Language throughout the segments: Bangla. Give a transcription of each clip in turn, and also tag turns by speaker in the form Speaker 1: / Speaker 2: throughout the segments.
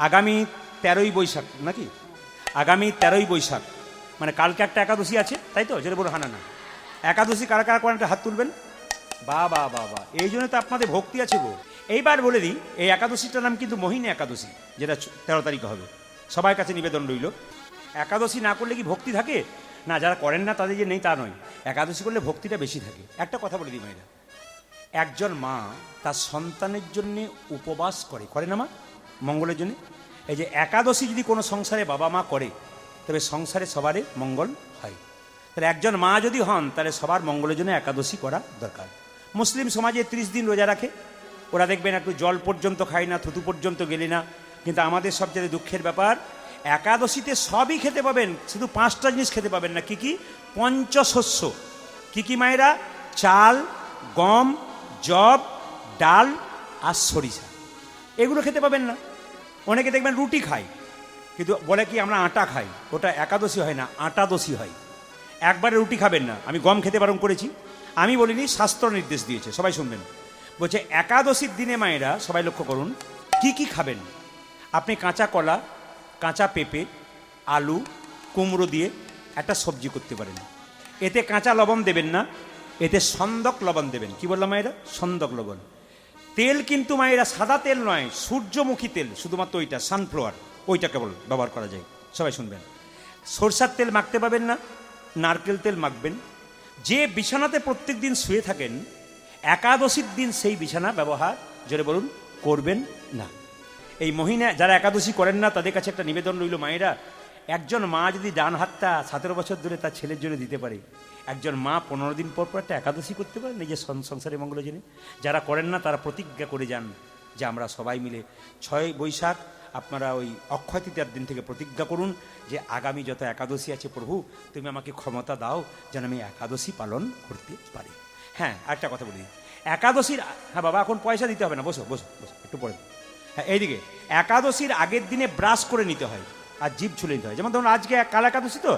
Speaker 1: আগামী 13ই বৈশাখ নাকি, আগামী 13ই বৈশাখ মানে কালকে একটা একাদশী আছে, তাই তো? যেটা বলো হানা না একাদশী কারা কারা করেন একটা হাত তুলবেন। বা বা বা বা, এই জন্য তো আপনাদের ভক্তি আছে গো। এইবার বলে দিই, এই একাদশীটার নাম কিন্তু মোহিনী একাদশী, যেটা 13 তারিখে হবে। সবার কাছে নিবেদন রইল, একাদশী না করলে কি ভক্তি থাকে না? যারা করেন না তাদের যে নেই তা নয়, একাদশী করলে ভক্তিটা বেশি থাকে। একটা কথা বলে দিই মায়েরা, একজন মা তার সন্তানের জন্য উপবাস করে না মা, মঙ্গলের জন্য। এই যে একাদশী যদি কোনো সংসারে বাবা মা করে, তবে সংসারে সবারই মঙ্গল হয়। তাহলে একজন মা যদি হন, তাহলে সবার মঙ্গলের জন্য একাদশী করা দরকার। মুসলিম সমাজে 30 দিন রোজা রাখে, ওরা দেখবেন একটু জল পর্যন্ত খায় না, থুতু পর্যন্ত গেলে না। কিন্তু আমাদের সবচেয়ে দুঃখের ব্যাপার, একাদশীতে সবই খেতে পাবেন, শুধু 5টা জিনিস খেতে পাবেন না। কি কি? পঞ্চশস্য। কি কি মায়েরা? চাল, গম, জব, ডাল আর সরিষা, এগুলো খেতে পাবেন না। অনেকে দেখবেন রুটি খায়, কিন্তু বলে কি আমরা আটা খাই, ওটা একাদশী হয় না, আটাদশী হয়। একবারে রুটি খাবেন না। আমি গম খেতে বারণ করেছি, আমি বলিনি, শাস্ত্র নির্দেশ দিয়েছে, সবাই শুনবেন। বলছে একাদশীর দিনে মায়েরা সবাই লক্ষ্য করুন কি কি খাবেন। আপনি কাঁচা কলা, কাঁচা পেঁপে, আলু, কুমড়ো দিয়ে একটা সবজি করতে পারেন। এতে কাঁচা লবণ দেবেন না, এতে সন্দক লবণ দেবেন। কি বললাম মায়েরা? সন্দক লবণ। তেল কিন্তু মায়েরা সাদা তেল নয়, সূর্যমুখী তেল, শুধুমাত্র ওইটা সানফ্লাওয়ার, ওইটা কেবল ব্যবহার করা যায়। সবাই শুনবেন, সরষার তেল মাখতে পাবেন না, নারকেল তেল মাখবেন। যে বিছানাতে প্রত্যেক দিন শুয়ে থাকেন, একাদশীর দিন সেই বিছানা ব্যবহার, জোরে বলুন, করবেন না। এই মহিনা যারা একাদশী করেন না, তাদের কাছে একটা নিবেদন রইল মায়েরা, একজন মা যদি ডান হাতটা 17 বছর ধরে তার ছেলের জন্য দিতে পারে, একজন মা 15 দিন পর পর একটা একাদশী করতে পারে নিজের সংসারে মঙ্গলের জন্য। যারা করেন না তারা প্রতিজ্ঞা করে যান যে আমরা সবাই মিলে 6 বৈশাখ আপনারা ওই অক্ষয় তৃতীয়ার দিন থেকে প্রতিজ্ঞা করুন যে আগামী যত একাদশী আছে, প্রভু তুমি আমাকে ক্ষমতা দাও যেন আমি একাদশী পালন করতে পারি। হ্যাঁ, একটা কথা বলি, একাদশীর, হ্যাঁ বাবা এখন পয়সা দিতে হবে না, বসো বসো বসো, একটু পরে। হ্যাঁ, এইদিকে একাদশীর আগের দিনে ব্রাশ করে নিতে হয় আর জিভ ছুলে নিতে হয়। যেমন ধরুন আজকে কাল একাদশী তো,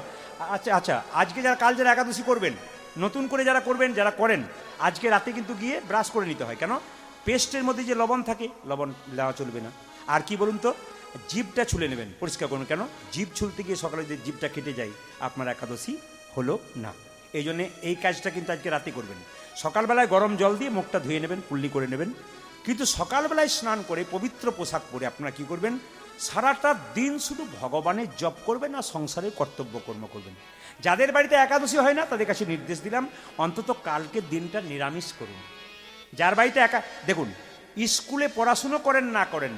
Speaker 1: আচ্ছা আচ্ছা, আজকে যারা কাল যারা একাদশী করবেন, নতুন করে যারা করবেন, যারা করেন, আজকে রাতে কিন্তু গিয়ে ব্রাশ করে নিতে হয়। কেন? পেস্টের মধ্যে যে লবণ থাকে, লবণ দেওয়া চলবে না। আর কি বলুন তো, জিভটা ছুলে নেবেন, পরিষ্কার করুন। কেন? জিভ ছুলতে গিয়ে সকালে যে জিভটা কেটে যায়, আপনার একাদশী হলো না। এই জন্যে এই কাজটা কিন্তু আজকে রাতে করবেন। সকালবেলায় গরম জল দিয়ে মুখটা ধুয়ে নেবেন, কুল্লি করে নেবেন। কিন্তু সকালবেলায় স্নান করে পবিত্র পোশাক পরে আপনারা কি করবেন, সারাটা দিন শুধু ভগবানের জপ করবেন আর সংসারে কর্তব্য কর্ম করবেন। যাদের বাড়িতে একাদশী হয় না, তাদের কাছে নির্দেশ দিলাম অন্তত কালকের দিনটা নিরামিষ করুন। যার বাড়িতে দেখুন, স্কুলে পড়াশুনো করেন না করেন,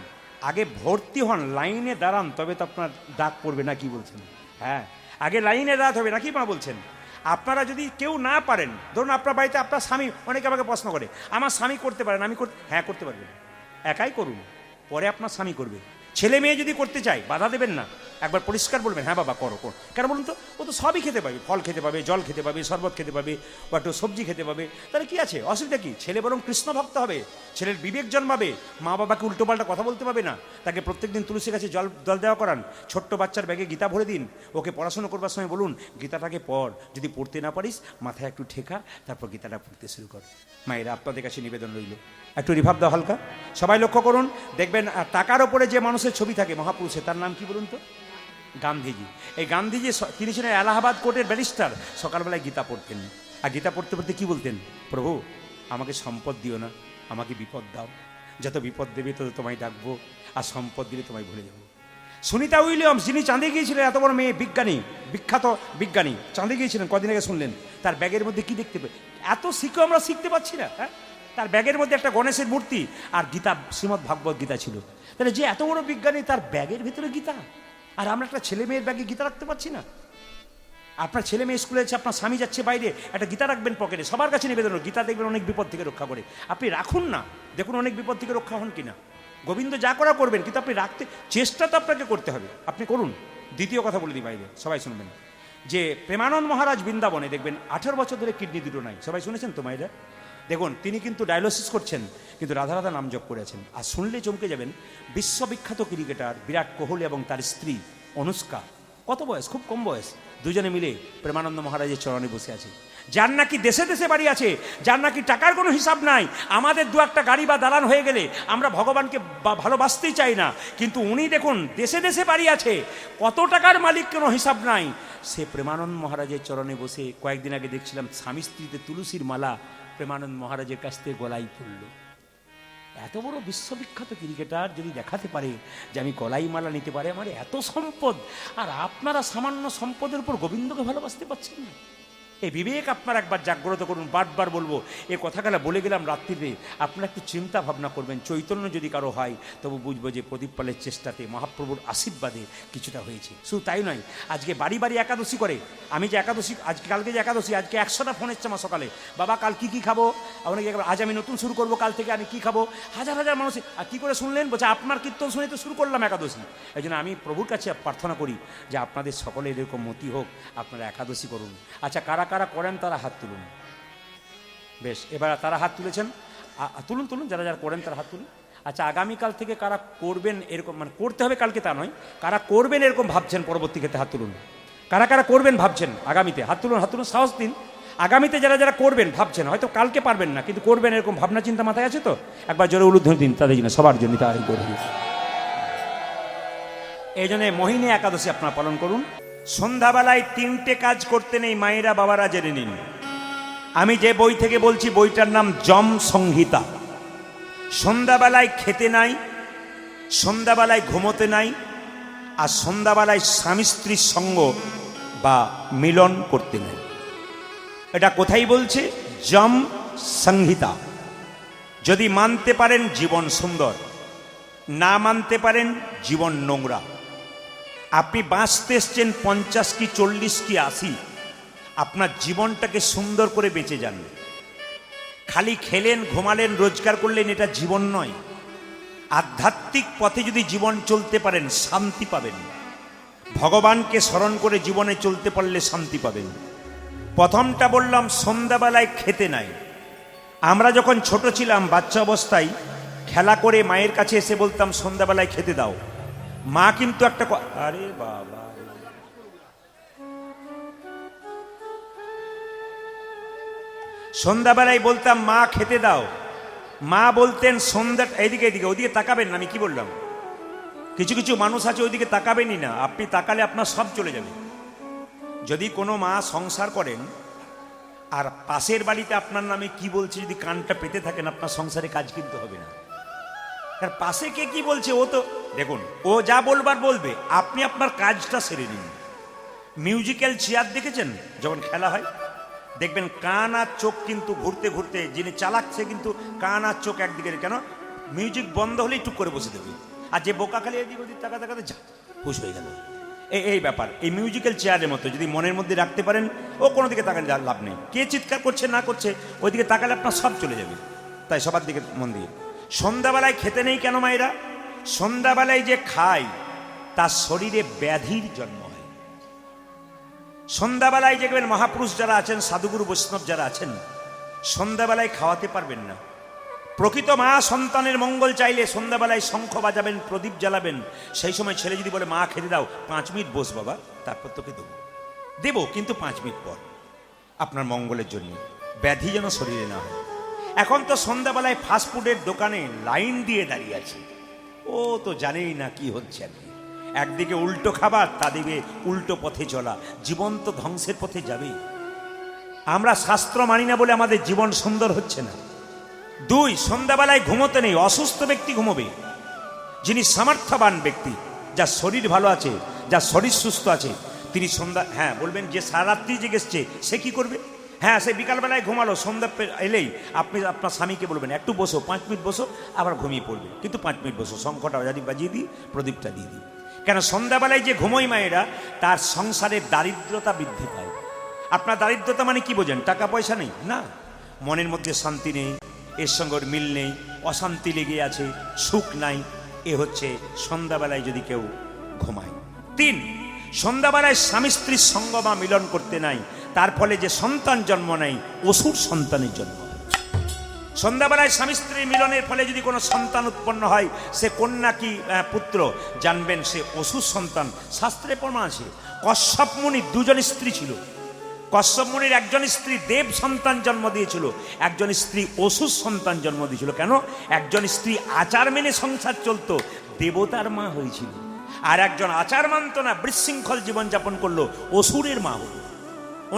Speaker 1: আগে ভর্তি হন, লাইনে দাঁড়ান, তবে তো আপনার ডাক পড়বে না। কি বলছেন? হ্যাঁ, আগে লাইনে দাঁড়াতে হবে নাকি মা বলছেন? আপনারা যদি কেউ না পারেন, ধরুন আপনার বাড়িতে আপনার স্বামী, অনেকে আমাকে প্রশ্ন করে আমার স্বামী করতে পারেন, আমি হ্যাঁ করতে পারবেন, একাই করুন, পরে আপনার স্বামী করবে। ছেলে মেয়ে যদি করতে চায় বাধা দেবেন না, একবার পরিষ্কার বলবেন হ্যাঁ বাবা করো করো। কেন বলুন তো, ও তো সবই খেতে পাবে, ফল খেতে পাবে, জল খেতে পাবে, শরবত খেতে পাবে, বা একটু সবজি খেতে পাবে, তাহলে কি আছে, অসুবিধা কি? ছেলে বরং কৃষ্ণ ভক্ত হবে, ছেলের বিবেক জন্মাবে, মা বাবাকে উল্টোপাল্টা কথা বলতে পারবে না। তাকে প্রত্যেকদিন তুলসী গাছে জল দেওয়া করান, ছোট্ট বাচ্চার ব্যাগে গীতা ভরে দিন, ওকে পড়াশোনা করবার সময় বলুন গীতাটাকে পড়, যদি পড়তে না পারিস মাথায় একটু ঠেকা, তারপর গীতাটা পড়তে শুরু কর। মায়েরা আপনাদের কাছে নিবেদন রইল, একটু রিভাব দাও হালকা। সবাই লক্ষ্য করুন, দেখবেন টাকার ওপরে যে মানুষের ছবি থাকে মহাপুরুষের, তার নাম কি বলুন তো? গান্ধীজি। এই গান্ধীজি, তিনি ছিলেন এলাহাবাদ কোর্টের ব্যারিস্টার। সকালবেলায় গীতা পড়তেন, আর গীতা পড়তে পড়তে কি বলতেন? প্রভু আমাকে সম্পদ দিও না, আমাকে বিপদ দাও, যত বিপদ দেবে তত তোমায় ডাকবো, আর সম্পদ দিলে তোমায় ভুলে যাবো। সুনিতা উইলিয়ামস, যিনি চাঁদে গিয়েছিলেন, এত বড় মেয়ে, বিজ্ঞানী, বিখ্যাত বিজ্ঞানী, চাঁদে গিয়েছিলেন, কদিন আগে শুনলেন। তার ব্যাগের মধ্যে কি দেখতে পেয়ে, এত শিখেও আমরা শিখতে পাচ্ছি না। হ্যাঁ, তার ব্যাগের মধ্যে একটা গণেশের মূর্তি আর গীতা, শ্রীমদ্ ভাগবত গীতা ছিল। তাহলে যে এত বড় বিজ্ঞানী, তার ব্যাগের ভিতরে গীতা, আর আমরা একটা ছেলে মেয়ের ব্যাগে গীতা রাখতে পারছি না। আপনার ছেলে মেয়ে স্কুলে যাচ্ছে, আপনার স্বামী যাচ্ছে বাইরে, একটা গীতা রাখবেন পকেটে। সবার কাছে নিবেদন, গীতা দেখবেন অনেক বিপদ থেকে রক্ষা করে, আপনি রাখুন না, দেখুন অনেক বিপদ থেকে রক্ষা হন কিনা। গোবিন্দ যা করা করবেন, কিন্তু আপনি রাখতে চেষ্টা তো আপনাকে করতে হবে, আপনি করুন। দ্বিতীয় কথা বলে দিই বাইরে, সবাই শুনবেন, যে প্রেমানন্দ মহারাজ বৃন্দাবনে দেখবেন 18 বছর ধরে কিডনি দুটো নাই। সবাই শুনেছেন তো মায়েরা? দেখুন তিনি কিন্তু ডায়ালিসিস করছেন, কিন্তু রাধা রাধা নাম জপ করেছেন। আর শুনলে চমকে যাবেন, বিশ্ববিখ্যাত ক্রিকেটার বিরাট কোহলি এবং তার স্ত্রী অনুষ্কা, কত বয়স, খুব কম বয়স, দুজনে মিলে প্রেমানন্দ মহারাজের চরণে বসে আছে। যার নাকি দেশে দেশে বাড়ি আছে, যার নাকি টাকার কোনো হিসাব নাই, আমাদের দু একটা গাড়ি বা দালান হয়ে গেলে আমরা ভগবানকে ভালোবাসতেই চাই না, কিন্তু উনি দেখুন দেশে দেশে বাড়ি আছে, কত টাকার মালিক কোনো হিসাব নাই। সে প্রেমানন্দ মহারাজের চরণে বসে, কয়েকদিন আগে দেখছিলাম স্বামী স্ত্রীতে তুলসীর মালা প্রেমানন্দ মহারাজের কাছ থেকে গলায় পড়ল। এত বড় বিশ্ববিখ্যাত ক্রিকেটার যদি দেখাতে পারে যে আমি গলাই মালা নিতে পারে, আমার এত সম্পদ, আর আপনারা সামান্য সম্পদের উপর গোবিন্দকে ভালোবাসতে পারছেন না। এই বিবেক আপনারা একবার জাগ্রত করুন। বারবার বলবো, এ কথাগুলো বলে গেলাম রাত্রিতে, আপনারা একটু চিন্তা ভাবনা করবেন। চৈতন্য যদি কারো হয় তবু বুঝবো যে প্রদীপ পালের চেষ্টাতে মহাপ্রভুর আশীর্বাদে কিছুটা হয়েছে। শুধু তাই নয়, আজকে বাড়ি বাড়ি একাদশী করে। আমি যে একাদশী, আজকে কালকে যে একাদশী, আজকে 100টা ফোন এসছে আমার সকালে, বাবা কাল কি খাবো, আপনাকে আজ আমি নতুন শুরু করবো, কাল থেকে আমি কি খাবো। হাজার হাজার মানুষ, আর কী করে শুনলেন, বলছে আপনার কীর্তন শুনে তো শুরু করলাম একাদশী। এই জন্য আমি প্রভুর কাছে প্রার্থনা করি যে আপনাদের সকলের এরকম মতি হোক, আপনারা একাদশী করুন। আচ্ছা, কারা কারা করেন তারা হাত তুলুন। বেশ, এবার তারা হাত তুলেছেন, তুলুন তুলুন, যারা যারা করেন তারা হাত তুলুন। আচ্ছা, আগামীকাল থেকে কারা করবেন এরকম, মানে করতে হবে কালকে তা নয়, কারা করবেন এরকম ভাবছেন পরবর্তী ক্ষেত্রে হাত তুলুন। কারা কারা করবেন ভাবছেন আগামীতে, হাত তুলুন, হাত তুলুন, সাহস দিন। আগামীতে যারা যারা করবেন ভাবছেন, হয়তো কালকে পারবেন না, কিন্তু করবেন এরকম ভাবনা চিন্তা মাথায় আছে তো, একবার জোরে উলুধ্বনি দিন তাদের জন্য, সবার জন্য তার করবেন। এই জন্য মোহিনী একাদশী আপনারা পালন করুন। সন্ধ্যাবেলায় 3টে কাজ করতে নেই, মায়েরা বাবারা জেনে নিন। আমি যে বই থেকে বলছি, বইটার নাম যম সংহিতা। সন্ধ্যাবেলায় খেতে নাই, সন্ধ্যাবেলায় ঘুমোতে নাই, আর সন্ধ্যাবেলায় স্বামী স্ত্রীর সঙ্গ বা মিলন করতে নাই। এটা কোথায় বলছে? যম সংহিতা। যদি মানতে পারেন জীবন সুন্দর, না মানতে পারেন জীবন নোংরা। আপনি বাঁচতে এসছেন 50 কি 40 কি 80, আপনার জীবনটাকে সুন্দর করে বেঁচে যান। খালি খেলেন, ঘুমালেন, রোজগার করলেন, এটা জীবন নয়। আধ্যাত্মিক পথে যদি জীবন চলতে পারেন শান্তি পাবেন। ভগবানকে স্মরণ করে জীবনে চলতে পারলে শান্তি পাবেন। প্রথমটা বললাম সন্ধ্যাবেলায় খেতে নাই। আমরা যখন ছোট ছিলাম, বাচ্চা অবস্থায় খেলা করে মায়ের কাছে এসে বলতাম সন্ধ্যাবেলায় খেতে দাও। মা কিন্তু একটা, আরে বাবা, সন্ধ্যাবেলায় বলতাম মা খেতে দাও। মা বলতেন সন্ধ্যা, এইদিকে এদিকে, ওদিকে তাকাবেন না, আমি কি বললাম। কিছু কিছু মানুষ আছে ওইদিকে তাকাবেনই না, আপনি তাকালে আপনার সব চলে যাবে। যদি কোনো মা সংসার করেন আর পাশের বাড়িতে আপনার নামে কি বলছে যদি কানটা পেতে থাকেন, আপনার সংসারে কাজ কিন্তু হবে না। কারণ পাশে কে কি বলছে ও তো দেখুন, ও যা বলবার বলবে, আপনি আপনার কাজটা সেরে নিন। মিউজিক্যাল চেয়ার দেখেছেন যখন খেলা হয়, দেখবেন কান আর চোখ কিন্তু ঘুরতে ঘুরতে, যিনি চালাচ্ছে কিন্তু কান আর চোখ একদিকে, কেন মিউজিক বন্ধ হলেই টুক করে বসে দেবে। আর যে বোকা খালি এদিক ওদিক তাকা তাকাতে খুশ হয়ে গেল। এই ব্যাপার, এই মিউজিক্যাল চেয়ারের মতো যদি মনের মধ্যে রাখতে পারেন, ও কোনো দিকে তাকালে লাভ নেই। কে চিৎকার করছে না করছে ওইদিকে তাকালে আপনার সব চলে যাবে। তাই সবার দিকে মন দিয়ে। সন্ধ্যাবেলায় খেতে নেই কেন মায়েরা? সন্ধ্যাবেলায় যে খায় তার শরীরে ব্যাধির জন্ম হয়। সন্ধ্যাবেলায় দেখবেন মহাপুরুষ যারা আছেন, সাধুগুরু বৈষ্ণব যারা আছেন, সন্ধ্যাবেলায় খাওয়াতে পারবেন না। প্রকৃত মা সন্তানের মঙ্গল চাইলে সন্ধ্যাবেলায় শঙ্খ বাজাবেন, প্রদীপ জ্বালাবেন। সেই সময় ছেলে যদি বলে মা খেতে দাও, 5 মিনিট বস বাবা, তারপর তোকে দেবো, কিন্তু 5 মিনিট পর, আপনার মঙ্গলের জন্য, ব্যাধি যেন শরীরে না হয়। এখন তো সন্ধ্যাবেলায় ফাস্টফুডের দোকানে লাইন দিয়ে দাঁড়িয়ে আছে, ও তো জানেই না কি হচ্ছে। একদিকে উল্টো খাবার, তাদিকে উল্টো পথে চলা, জীবন তো ধ্বংসের পথে যাবেই। আমরা শাস্ত্র মানি না বলে আমাদের জীবন সুন্দর হচ্ছে না। 2, সন্ধ্যাবেলায় ঘুমোতে নেই। অসুস্থ ব্যক্তি ঘুমোবে। যিনি সামর্থ্যবান ব্যক্তি, যার শরীর ভালো আছে, যার শরীর সুস্থ আছে, তিনি সন্ধ্যা, হ্যাঁ বলবেন যে সারা রাত্রি জেগেছে সে কি করবে? হ্যাঁ, সে বিকালবেলায় ঘুমালো, সন্ধ্যা এলেই আপনি আপনার স্বামীকে বলবেন একটু বসো, 5 মিনিট বসো, আবার ঘুমিয়ে পড়বে, কিন্তু 5 মিনিট বসো, শঙ্খটা বাজিয়ে দিই, প্রদীপটা দিয়ে দিই। কেন? সন্ধ্যাবেলায় যে ঘুমোয় মায়েরা, তার সংসারের দারিদ্রতা বৃদ্ধি পায়। আপনার দারিদ্রতা মানে কি বোঝেন? টাকা পয়সা নেই না, মনের মধ্যে শান্তি নেই, এর সঙ্গে ওর মিল নেই, অশান্তি লেগে আছে, সুখ নাই। এ হচ্ছে সন্ধ্যাবেলায় যদি কেউ ঘুমায়। 3, সন্ধ্যাবেলায় স্বামী স্ত্রীর সঙ্গ বা মিলন করতে নাই, তার ফলে যে সন্তান জন্ম নেয় অসুর সন্তানের জন্ম হয়। সন্ধ্যাবেলায় স্বামী স্ত্রীর মিলনের ফলে যদি কোনো সন্তান উৎপন্ন হয়, সে কন্যা কি পুত্র, জানবেন সে অসুর সন্তান। শাস্ত্রে প্রমাণ আছে, কশ্যপ মুনির 2 জন স্ত্রী ছিল। কশ্যপ মুনির একজন স্ত্রী দেব সন্তান জন্ম দিয়েছিল, একজন স্ত্রী অসুর সন্তান জন্ম দিয়েছিল। কেন? একজন স্ত্রী আচার মেনে সংসার চলতো, দেবতার মা হয়েছিল, আর একজন আচার মানত না, বিশৃঙ্খল জীবনযাপন করলো, অসুরের মা হলো।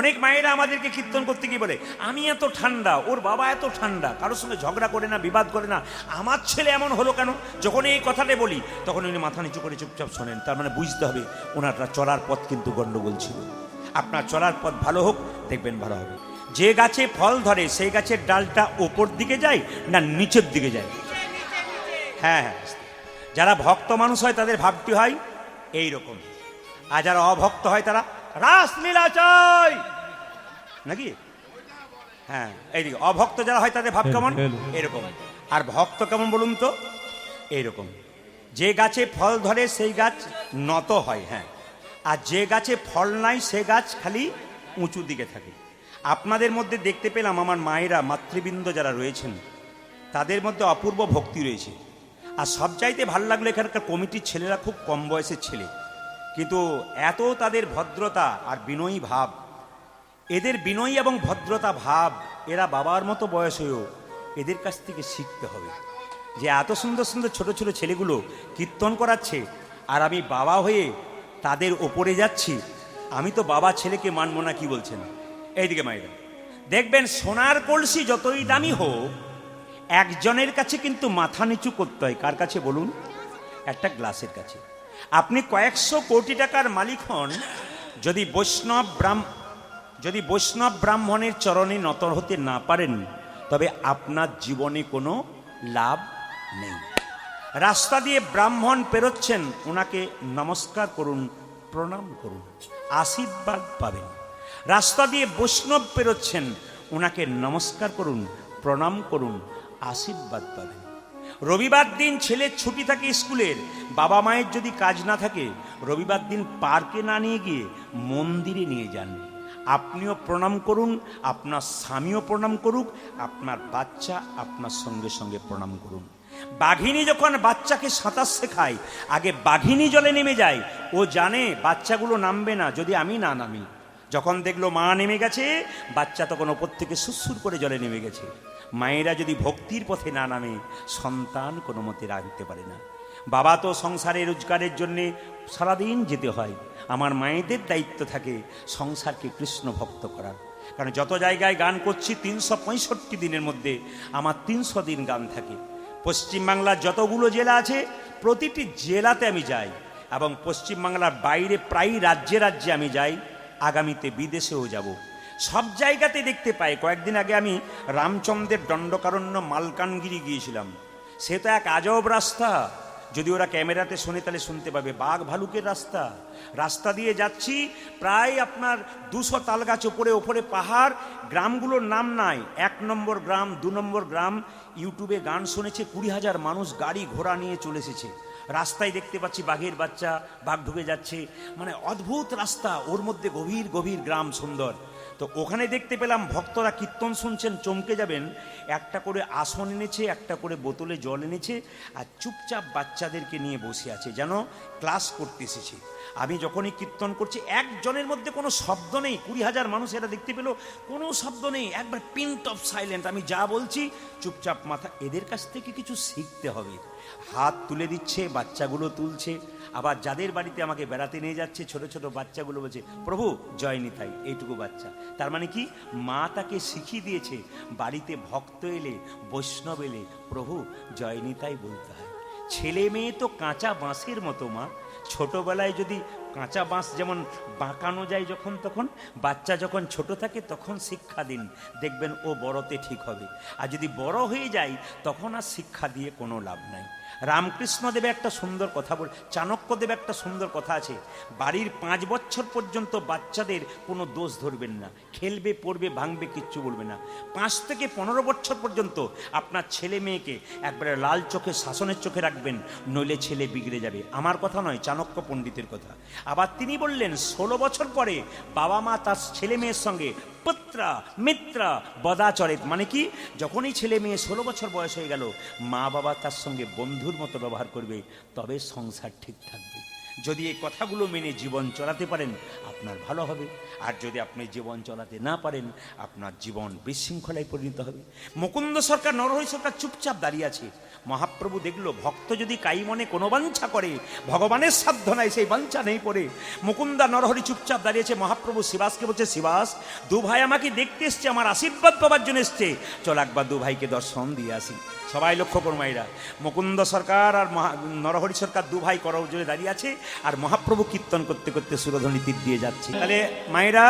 Speaker 1: অনেক মায়েরা আমাদেরকে কীর্তন করতে গিয়ে বলে, আমি এত ঠান্ডা, ওর বাবা এত ঠান্ডা, কারোর সঙ্গে ঝগড়া করে না, বিবাদ করে না, আমার ছেলে এমন হলো কেন? যখন এই কথাটা বলি তখন উনি মাথা নিচু করে চুপচাপ শোনেন। তার মানে বুঝতে হবে ওনারা চলার পথ কিন্তু গণ্ডগোল ছিল। আপনার চলার পথ ভালো হোক, দেখবেন ভালো হবে। যে গাছে ফল ধরে সেই গাছের ডালটা ওপর দিকে যায় না নিচের দিকে যায়? হ্যাঁ হ্যাঁ, যারা ভক্ত মানুষ হয় তাদের ভাবটি হয় এই রকম, আর যারা অভক্ত হয় তারা রাসলীলা চাই নাকি? হ্যাঁ, এইদিকে অভক্ত যারা হয় তাদের ভাব কেমন? এরকম। আর ভক্ত কেমন বলুন তো? এইরকম। যে গাছে ফল ধরে সেই গাছ নত হয়, হ্যাঁ, আর যে গাছে ফল নাই সে গাছ খালি উঁচু দিকে থাকে। আপনাদের মধ্যে দেখতে পেলাম আমার মায়েরা, মাতৃবৃন্দ যারা রয়েছেন তাদের মধ্যে অপূর্ব ভক্তি রয়েছে। আর সবচাইতে ভালো লাগলো এখানকার কমিটির ছেলেরা খুব কম বয়সের ছেলে, কিন্তু এত তাদের ভদ্রতা আর বিনয়ী ভাব, এদের বিনয়ী এবং ভদ্রতা ভাব এরা বাবার মতো বয়স হয়েও এদের কাছ থেকে শিখতে হবে। যে এত সুন্দর সুন্দর ছোট ছোট ছেলেগুলো কীর্তন করাচ্ছে আর আমি বাবা হয়ে তাদের ওপরে যাচ্ছি, আমি তো বাবা ছেলেকে মানব না, কি বলছেন? এইদিকে মায়েরা দেখবেন, সোনার কলসি যতই দামি হোক একজনের কাছে কিন্তু মাথা নিচু করতে হয়। কার কাছে বলুন? একটা গ্লাসের কাছে। আপনি কয়েকশো কোটি টাকার মালিক হন, যদি বৈষ্ণব ব্রাহ্মণের চরণে নত হতে না পারেন তবে আপনার জীবনে কোনো লাভ নেই। রাস্তা দিয়ে ব্রাহ্মণ পেরোচ্ছেন, ওনাকে নমস্কার করুন, প্রণাম করুন, আশীর্বাদ পাবেন। রাস্তা দিয়ে বৈষ্ণব পেরোচ্ছেন, ওনাকে নমস্কার করুন, প্রণাম করুন, আশীর্বাদ পাবেন। রবিবার দিন ছেলের ছুটি থাকে স্কুলের, বাবা মায়ের যদি কাজ না থাকে রবিবার দিন পার্কে না নিয়ে গিয়ে মন্দিরে নিয়ে যান। আপনিও প্রণাম করুন, আপনার স্বামীও প্রণাম করুক, আপনার বাচ্চা আপনার সঙ্গে সঙ্গে প্রণাম করুন। বাঘিনী যখন বাচ্চাকে সাঁতার শেখায়, আগে বাঘিনী জলে নেমে যায়, ও জানে বাচ্চাগুলো নামবে না যদি আমি না নামি। যখন দেখলো মা নেমে গেছে, বাচ্চা তখন ওপর থেকে সুরসুর করে জলে নেমে গেছে। মায়েরা যদি ভক্তির পথে না নামে সন্তান কোনো মতে রাখতে পারে না। বাবা তো সংসারে রোজগারের জন্যে সারাদিন যেতে হয়, আমার মায়েদের দায়িত্ব থাকে সংসারকে কৃষ্ণ ভক্ত করার। কারণ যত জায়গায় গান করছি 365 দিনের মধ্যে আমার 300 দিন গান থাকে। পশ্চিমবাংলার যতগুলো জেলা আছে প্রতিটি জেলাতে আমি যাই, এবং পশ্চিমবাংলার বাইরে প্রায় রাজ্যে রাজ্যে আমি যাই, আগামীতে বিদেশেও যাব। সব জায়গাতে দেখতে পাই। কয়েকদিন আগে আমি রামচন্দ্রের দণ্ডকারণ্য মালকানগিরি গিয়েছিলাম। সে তো এক আজব রাস্তা, যদি ওরা ক্যামেরাতে শোনে তাহলে শুনতে পাবে, বাঘ ভালুকের রাস্তা। রাস্তা দিয়ে যাচ্ছি, প্রায় আপনার 200 তাল গাছ, ওপরে ওপরে পাহাড়, গ্রামগুলোর নাম নাই। 1 নম্বর গ্রাম, 2 নম্বর গ্রাম, ইউটিউবে গান শুনেছে 20,000 মানুষ গাড়ি ঘোড়া নিয়ে চলে এসেছে। রাস্তায় দেখতে পাচ্ছি বাঘের বাচ্চা, বাঘ ঢুকে যাচ্ছে, মানে অদ্ভুত রাস্তা, ওর মধ্যে গভীর গভীর গ্রাম, সুন্দর। তো ওখানে দেখতে পেলাম ভক্তরা কীর্তন শুনছেন, চমকে যাবেন, একটা করে আসন এনেছে, একটা করে বোতলে জল এনেছে, আর চুপচাপ বাচ্চাদেরকে নিয়ে বসে আছে, যেন ক্লাস করতে এসেছে। আমি যখনই কীর্তন করছি একজনের মধ্যে কোনো শব্দ নেই, 20,000 মানুষ এরা দেখতে পেল, কোনো শব্দ নেই, একবার পিন্ট অফ সাইলেন্ট। আমি যা বলছি চুপচাপ মাথা। এদের কাছ থেকে কিছু শিখতে হবে। হাত তুলে দিচ্ছে, বাচ্চাগুলো তুলছে। আবার যাদের বাড়িতে আমাকে বেড়াতে নিয়ে যাচ্ছে, ছোট ছোট বাচ্চাগুলো বলছে প্রভু জয় নিতাই, এইটুকু বাচ্চা। তার মানে কি, মা তাকে শিখিয়ে দিয়েছে বাড়িতে ভক্ত এলে, বৈষ্ণব এলে প্রভু জয় নিতাই বলতে হয়। ছেলে মেয়ে তো কাঁচা বাঁশের মতো মা, ছোটবেলায় যদি কাঁচা বাঁশ যেমন বাঁকানো যায় যখন তখন, বাচ্চা যখন ছোট থাকে তখন শিক্ষা দিন, দেখবেন ও বড়তে ঠিক হবে। আর যদি বড় হয়ে যায় তখন আর শিক্ষা দিয়ে কোনো লাভ নাই। রামকৃষ্ণদেব একটা সুন্দর কথা বল, চাণক্যদেব একটা সুন্দর কথা আছে, বাড়ির 5 বছর পর্যন্ত বাচ্চাদের কোনো দোষ ধরবেন না, খেলবে পড়বে ভাঙবে কিচ্ছু বলবে না। 5 থেকে 15 বছর পর্যন্ত আপনার ছেলে মেয়েকে একবারে লাল চোখে, শাসনের চোখে রাখবেন, নইলে ছেলে বিগড়ে যাবে। আমার কথা নয়, চাণক্য পণ্ডিতের কথা। আবার তিনি বললেন 16 বছর পরে বাবা মা তার ছেলে মেয়ের সঙ্গে পুত্রা মিত্রা বদাচরিত, মানে কি, যখনই ছেলে মেয়ে 16 বছর বয়স হয়ে গেল, মা বাবা তার সঙ্গে বন্ধুর মতো ব্যবহার করবে, তবে সংসার ঠিক থাকবে। যদি এই কথাগুলো মেনে জীবন চলাতে পারেন আপনার ভালো হবে, আর যদি আপনি জীবন চলাতে না পারেন আপনার জীবন বিশৃঙ্খলায় পরিণত হবে। মুকুন্দ সরকার, নরহরি সরকার চুপচাপ দাঁড়িয়ে আছে। মহাপ্রভু দেখলো ভক্ত যদি কাই মনে কোনো বাঞ্ছা করে, ভগবানের সাধ্য নাই সেই বাঞ্ছা নেই পড়ে। মুকুন্দা নরহরি চুপচাপ দাঁড়িয়েছে। মহাপ্রভু শিবাসকে বলছে, শিবাস, দু ভাই আমাকে দেখতে এসছে, আমার আশীর্বাদ পাবার জন্য এসছে, চল একবার দু ভাইকে দর্শন দিয়ে আসি। সবাই লক্ষ্য করুন মায়েরা, মুকুন্দ সরকার আর নরহরি সরকার দু ভাই করজোড়ে দাঁড়িয়ে আছে, আর মহাপ্রভু কীর্তন করতে করতে সুরধ্বনি তীর দিয়ে যাচ্ছে। তাহলে মায়েরা,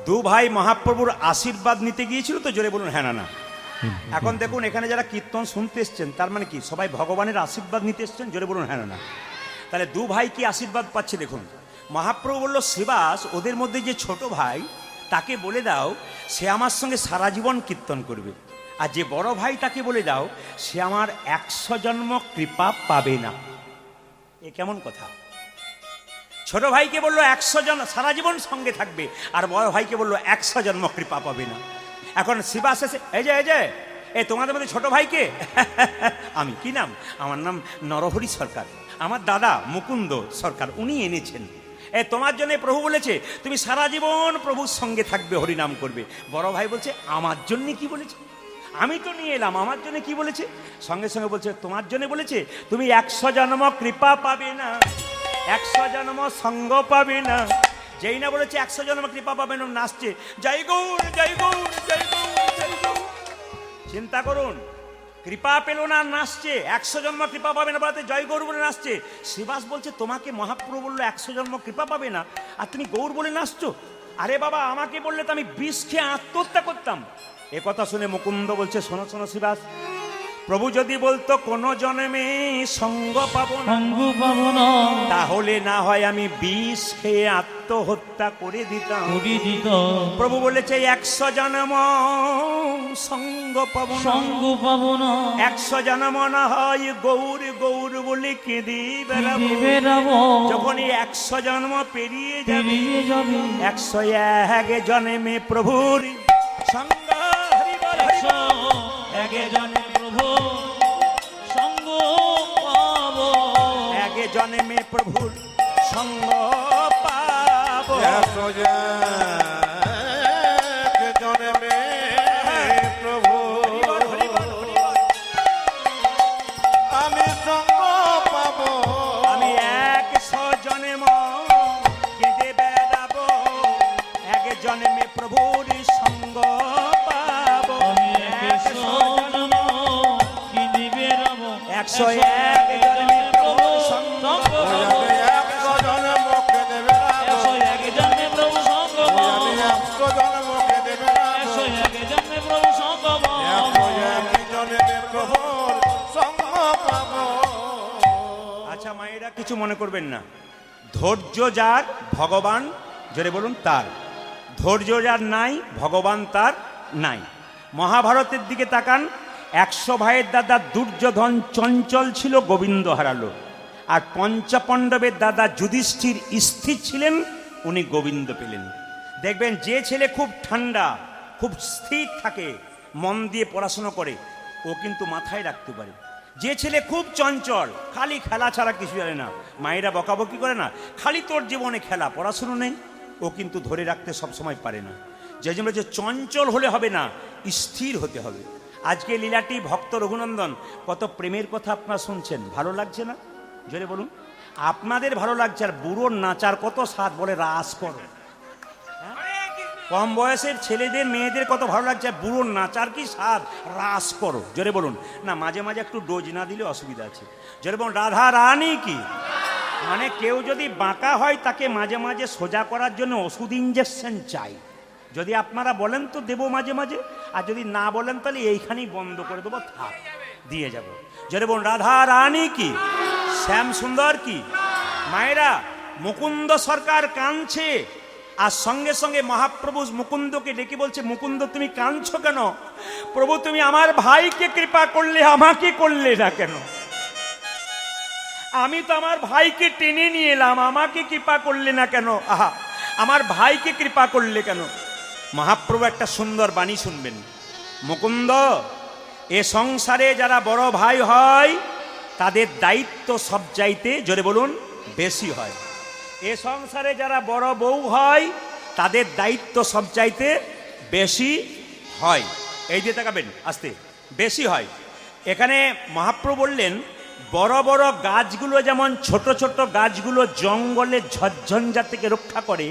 Speaker 1: দু ভাই মহাপ্রভুর আশীর্বাদ নিতে গিয়েছিল তো? জোরে বলুন হ্যাঁ না না। এখন দেখুন এখানে যারা কীর্তন শুনতে এসছেন তার মানে কি সবাই ভগবানের আশীর্বাদ নিতে এসছেন? জোরে বলুন হ্যাঁ না। তাহলে দু ভাই কি আশীর্বাদ পাচ্ছে দেখুন। মহাপ্রভু বলল, শিবাস, ওদের মধ্যে যে ছোট ভাই তাকে বলে দাও সে আমার সঙ্গে সারা জীবন কীর্তন করবে, আর যে বড় ভাই তাকে বলে দাও সে আমার 100 জন্ম কৃপা পাবে না। এ কেমন কথা? ছোট ভাইকে বললো 100 জন সারা জীবন সঙ্গে থাকবে, আর বড় ভাইকে বললো 100 জন্ম কৃপা পাবে না। এখন শিবাস এসে, এই যে তোমাদের মধ্যে ছোট ভাইকে আমি, কি নাম? আমার নাম নরহরি সরকার, আমার দাদা মুকুন্দ সরকার উনি এনেছেন। তোমার জন্য প্রভু বলেছে তুমি সারা জীবন প্রভুর সঙ্গে থাকবে, হরিনাম করবে। বড় ভাই বলছে, আমার জন্য কি বলেছে? আমি তো নিয়ে এলাম, আমার জন্য কি বলেছে? সঙ্গে সঙ্গে বলছে, তোমার জন্য বলেছে তুমি 100 জন্ম কৃপা পাবে না, 100 জন্ম সঙ্গ পাবে না। যেই না বলেছে 100 জন্ম কৃপা পাবে না, নাচছে জয় গৌর জয় গৌর জয় গৌর জয় গৌর। চিন্তা করুন, কৃপা পেল না, নাচছে। 100 জন্ম কৃপা পাবে না বলতে জয় গৌর বলে নাচছে। শিবাস বলছে, তোমাকে মহাপ্রভু বললো 100 জন্ম কৃপা পাবে না, আর তুমি গৌর বলে নাচছো? আরে বাবা, আমাকে বললে তো আমি বিষ খেয়ে আত্মহত্যা করতাম। এ কথা শুনে মুকুন্দ বলছে, শোনো শোনো শিবাস, প্রভু যদি বলতো কোন জন্মে সঙ্গ পাবো না, তাহলে না হয় আমি বিষ খেয়ে আত্মহত্যা করে দিতাম। প্রভু বলেছে 100 জন্ম সঙ্গ পাবো না, 100 জন্ম না হয় গৌর গৌর বলে কেঁদে বেড়াবো। যখন 100 জন্ম পেরিয়ে যাবে 101 জন্মে প্রভুর সঙ্গ, জন্মে প্রভুর সঙ্গ পাবো।
Speaker 2: জন্মে প্রভু আমি সঙ্গ পাবো,
Speaker 1: আমি 100 জন্ম কেঁদে বেড়াবো, 1 জন্মে প্রভুর সঙ্গ পাবো। 101 জন্মে প্রভুর সঙ্গ আচ্ছা মায়েরা, কিছু মনে করবেন না। ধৈর্য যার ভগবান, জোরে বলুন তার। ধৈর্য যার নাই ভগবান তার নাই। মহাভারতের দিকে তাকান, 100 ভাইয়ের দাদা দুর্যোধন চঞ্চল ছিল, গোবিন্দ হারালো। আর পঞ্চপাণ্ডবের দাদা যুধিষ্ঠির স্থির ছিলেন, উনি গোবিন্দ পেলেন। দেখবেন যে ছেলে খুব ঠান্ডা, খুব স্থির থাকে, মন দিয়ে পড়াশোনা করে, ও কিন্তু মাথায় রাখতে পারে। যে ছেলে খুব চঞ্চল, খালি খেলা ছাড়া কিছু জানে না, মায়েরা বকাবকি করে না, খালি তোর জীবনে খেলা, পড়াশুনো নেই, ও কিন্তু ধরে রাখতে সবসময় পারে না। যে জন্য যে চঞ্চল হলে হবে না, স্থির হতে হবে। আজকে লীলাটি ভক্ত রঘুনন্দন, কত প্রেমের কথা আপনারা শুনছেন, ভালো লাগছে না? জোরে বলুন। আপনাদের ভালো লাগছে, আর বুড়োর নাচার কত স্বাদ, বলে রাস করো। কম বয়সের ছেলেদের মেয়েদের কত ভালো লাগছে, বুড়োর নাচার কি স্বাদ, রাস করো। জোরে বলুন না। মাঝে মাঝে একটু ডোজ না দিলে অসুবিধা আছে। জোরে বলুন রাধা রানী কি। মানে কেউ যদি বাঁকা হয় তাকে মাঝে মাঝে সোজা করার জন্য ওষুধ ইঞ্জেকশন চাই। যদি আপনারা বলেন তো দেবো মাঝে মাঝে, আর যদি না বলেন তাহলে এইখানেই বন্ধ করে দেবো, থাক, দিয়ে যাব। জোরে বলুন রাধা রানী কি, শ্যাম সুন্দর কি। মায়েরা, মুকুন্দ সরকার কাঁদছে, আর সঙ্গে সঙ্গে মহাপ্রভু মুকুন্দকে ডেকে বলছে, মুকুন্দ তুমি কাঁদছো কেন? প্রভু তুমি আমার ভাইকে কৃপা করলে, আমাকে করলে না কেন? আমি তো আমার ভাইকে টেনে নিয়ে এলাম, আমাকে কৃপা করলে না কেন? আহা, আমার ভাইকে কৃপা করলে কেন? মহাপ্রভু একটা সুন্দর বাণী শুনবেন। মুকুন্দ, এ সংসারে যারা বড় ভাই হয় তাদের দায়িত্ব সব চাইতে, জোরে বলুন, বেশি হয়। এ সংসারে যারা বড় বউ হয় তাদের দায়িত্ব সব চাইতে বেশি হয়। এই দিয়ে তাকাবেন, আস্তে, বেশি হয়। এখানে মহাপ্রভু বললেন বড় বড় গাছগুলো যেমন ছোট ছোট গাছগুলো জঙ্গলে ঝঞ্ঝা থেকে রক্ষা করে,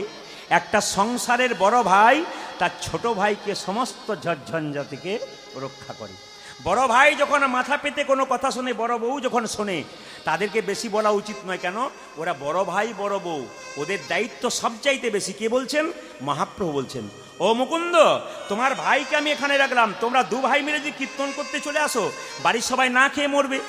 Speaker 1: একটা সংসারের বড় ভাই তার ছোট ভাইকে সমস্ত ঝঞ্ঝা থেকে রক্ষা করে। বড় ভাই যখন মাথা পেতে কোনো কথা শোনে, বড় বউ যখন শোনে, তাদেরকে বেশি বলা উচিত নয়। কেন? ওরা বড় ভাই বড় বউ, ওদের দায়িত্ব সবচাইতে বেশি। কে বলছেন? মহাপ্রভু বলছেন, ও মুকুন্দ, তোমার ভাইকে আমি এখানে রাখলাম, তোমরা দু ভাই মিলে যদি কীর্তন করতে চলে আসো, বাড়ির সবাই না খেয়ে মরবে।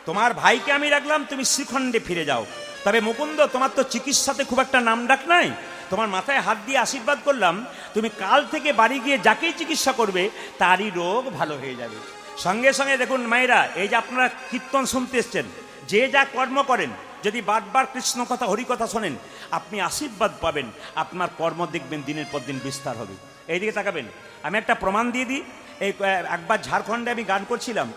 Speaker 1: তোমার ভাইকে আমি রাখলাম, তুমি শ্রীখণ্ডে ফিরে যাও। তবে মুকুন্দ, তোমার তো চিকিৎসাতে খুব একটা নাম ডাক নাই, তোমার মাথায় হাত দিয়ে আশীর্বাদ করলাম, তুমি কাল থেকে বাড়ি গিয়ে যাকেই চিকিৎসা করবে তারই রোগ ভালো হয়ে যাবে। সঙ্গে সঙ্গে দেখুন মায়েরা, এই যে আপনারা কীর্তন শুনতে এসছেন, যে যা কর্ম করেন, যদি বারবার কৃষ্ণ কথা হরি কথা শোনেন, আপনি আশীর্বাদ পাবেন, আপনার কর্ম দেখবেন দিনের পর দিন বিস্তার হবে। এইদিকে তাকাবেন, আমি একটা প্রমাণ দিয়ে দিই। এই একবার ঝাড়খণ্ডে আমি গান করছিলাম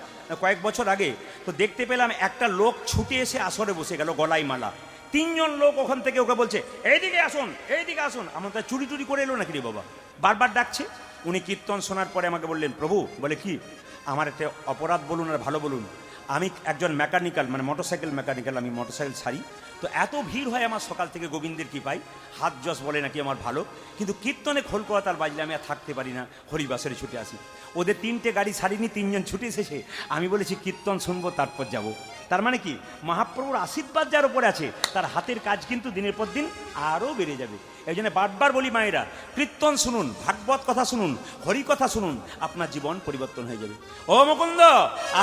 Speaker 1: কয়েক বছর আগে, তো দেখতে পেলাম একটা লোক ছুটে এসে আসরে বসে গেল, গলায় মালা। 3 জন লোক ওখান থেকে ওকে বলছে, এইদিকে আসুন, এইদিকে আসুন। আমার তো চুরি টুরি করে এলো নাকি রে বাবা, বারবার ডাকছে। উনি কীর্তন শোনার পরে আমাকে বললেন, প্রভু, বলে কি, আমার একটা অপরাধ বলুন আর ভালো বলুন, আমি একজন মেকানিক্যাল, মানে মোটরসাইকেল মেকানিক্যাল, আমি মোটরসাইকেল ছাড়ি, তো এত ভিড় হয় আমার সকাল থেকে গোবিন্দের কৃপায়, হাত যশ বলে নাকি আমার ভালো, কিন্তু কীর্তনে খোল করাতাল বাজলে আমি আর থাকতে পারি না, হরিবাসরে ছুটে আসি। ওদের 3টে গাড়ি ছাড়িনি, 3 জন ছুটে এসেছে, আমি বলেছি কীর্তন শুনবো তারপর যাব। তার মানে কি, মহাপ্রভুর আশীর্বাদ যার উপরে আছে তার হাতের কাজ কিন্তু দিনের পর দিন আরও বেড়ে যাবে। এই জন্য বারবার বলি মায়েরা, কীর্তন শুনুন, ভাগবত কথা শুনুন, হরি কথা শুনুন, আপনার জীবন পরিবর্তন হয়ে যাবে। ও মুকুন্দ,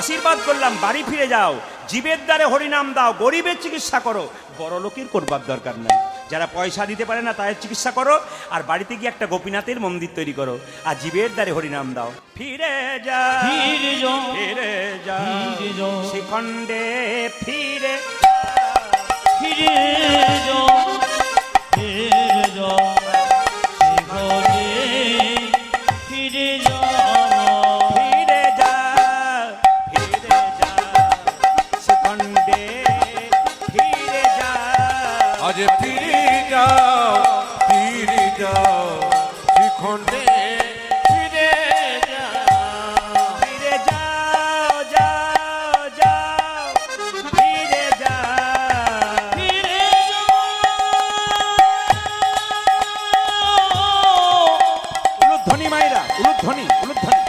Speaker 1: আশীর্বাদ করলাম, বাড়ি ফিরে যাও, জীবের দ্বারে হরিনাম দাও, গরিবের চিকিৎসা করো, বড় লোকের করবার দরকার নাই। যারা পয়সা দিতে পারে না তাদের চিকিৎসা করো, আর বাড়িতে গিয়ে একটা গোপীনাথের মন্দির তৈরি করো, আর জীবের দ্বারে হরিনাম দাও। ফিরে যা,
Speaker 3: ফিরে যা,
Speaker 1: ফিরে যা,
Speaker 3: ফিরে যা,
Speaker 1: শ্রীখণ্ডে ফিরে
Speaker 3: ফিরে যা, ফিরে যা, শ্রীখণ্ডে ফিরে যা,
Speaker 1: ফিরে যা, ফিরে যা, শ্রীখণ্ডে ফিরে যা।
Speaker 2: আজ ফিরে যাও, ফিরে যাও, শ্রীখণ্ডে ফিরে যাও।
Speaker 1: ফিরে যাও, যাও, যাও, ফিরে যাও।
Speaker 3: ফিরে যা।
Speaker 1: উলুধ্বনি মায়েরা, উলুধ্বনি, উলুধ্বনি।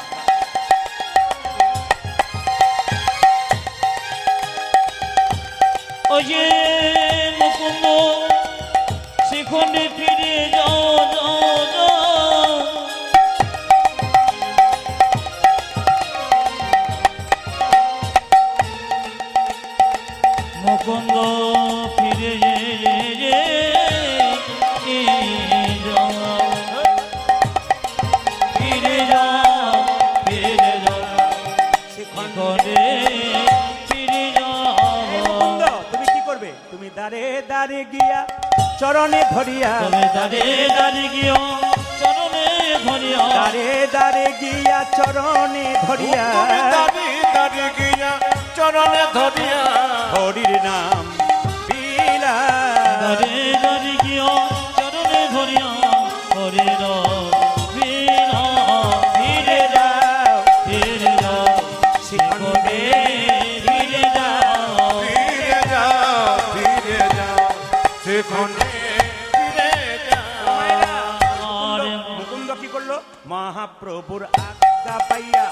Speaker 3: ওই যে মুকুন্দ, শ্রীখণ্ডে ফিরে যাও, যাও, যাও। মুকুন্দ ফিরে যাও, ফিরে যাও, ফিরে যাও, শ্রীখণ্ডে ফিরে
Speaker 1: এই
Speaker 3: যাও।
Speaker 1: মুকুন্দ, তুমি কি করবে? তুমি দাঁড়ে দাঁড়ে গিয়া চরণে ধরিয়া,
Speaker 3: তবে দাঁড়ে দাঁড়িয়ে গিয়ে চরণে ধরিয়া,
Speaker 1: দাঁড়ে দাঁড়ে গিয়া চরণে ধরিয়া,
Speaker 2: তুমি দাঁড়িয়ে দাঁড়িয়ে গিয়া চরণে ধরিয়া
Speaker 1: হরির নাম বিলা।
Speaker 3: দাঁড়ে দাঁড়িয়ে গিয়ে চরণে ধরিয়া, হরে বীণা।
Speaker 1: ফিরে যাও,
Speaker 3: ফিরে যাও,
Speaker 1: শ্রীখণ্ডে
Speaker 3: ফিরে যাও।
Speaker 2: ফিরে যাও, ফিরে যাও, শ্রীখণ্ডে ফিরে যাও।
Speaker 3: আর
Speaker 1: মুকুন্দ কি করলো? মহাপ্রভুর আজ্ঞা পাইয়া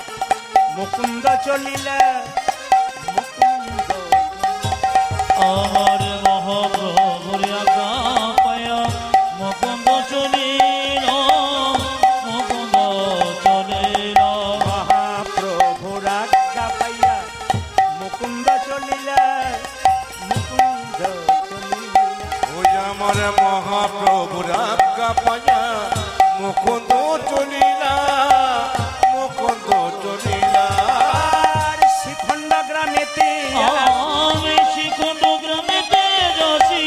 Speaker 1: মুকুন্দ চলিলা, মুকুন্দ
Speaker 3: আমার মহাপ্রভুর আজ্ঞা পায়া মুকুন্দ চলিল, মুকুন্দ চলিল।
Speaker 1: মহাপ্রভুর আজ্ঞা পাইয়া মুকুন্দ চলিলা, মুকুন্দ চলিলা।
Speaker 2: ওই আমার মহাপ্রভুর আজ্ঞা পাইয়া মুকুন্দ চলিলা, মুকুন্দ চলিলা।
Speaker 1: আর শ্রীখণ্ড গ্রামেতে
Speaker 3: আমি শ্রীখণ্ড গ্রামেতে যাচ্ছি,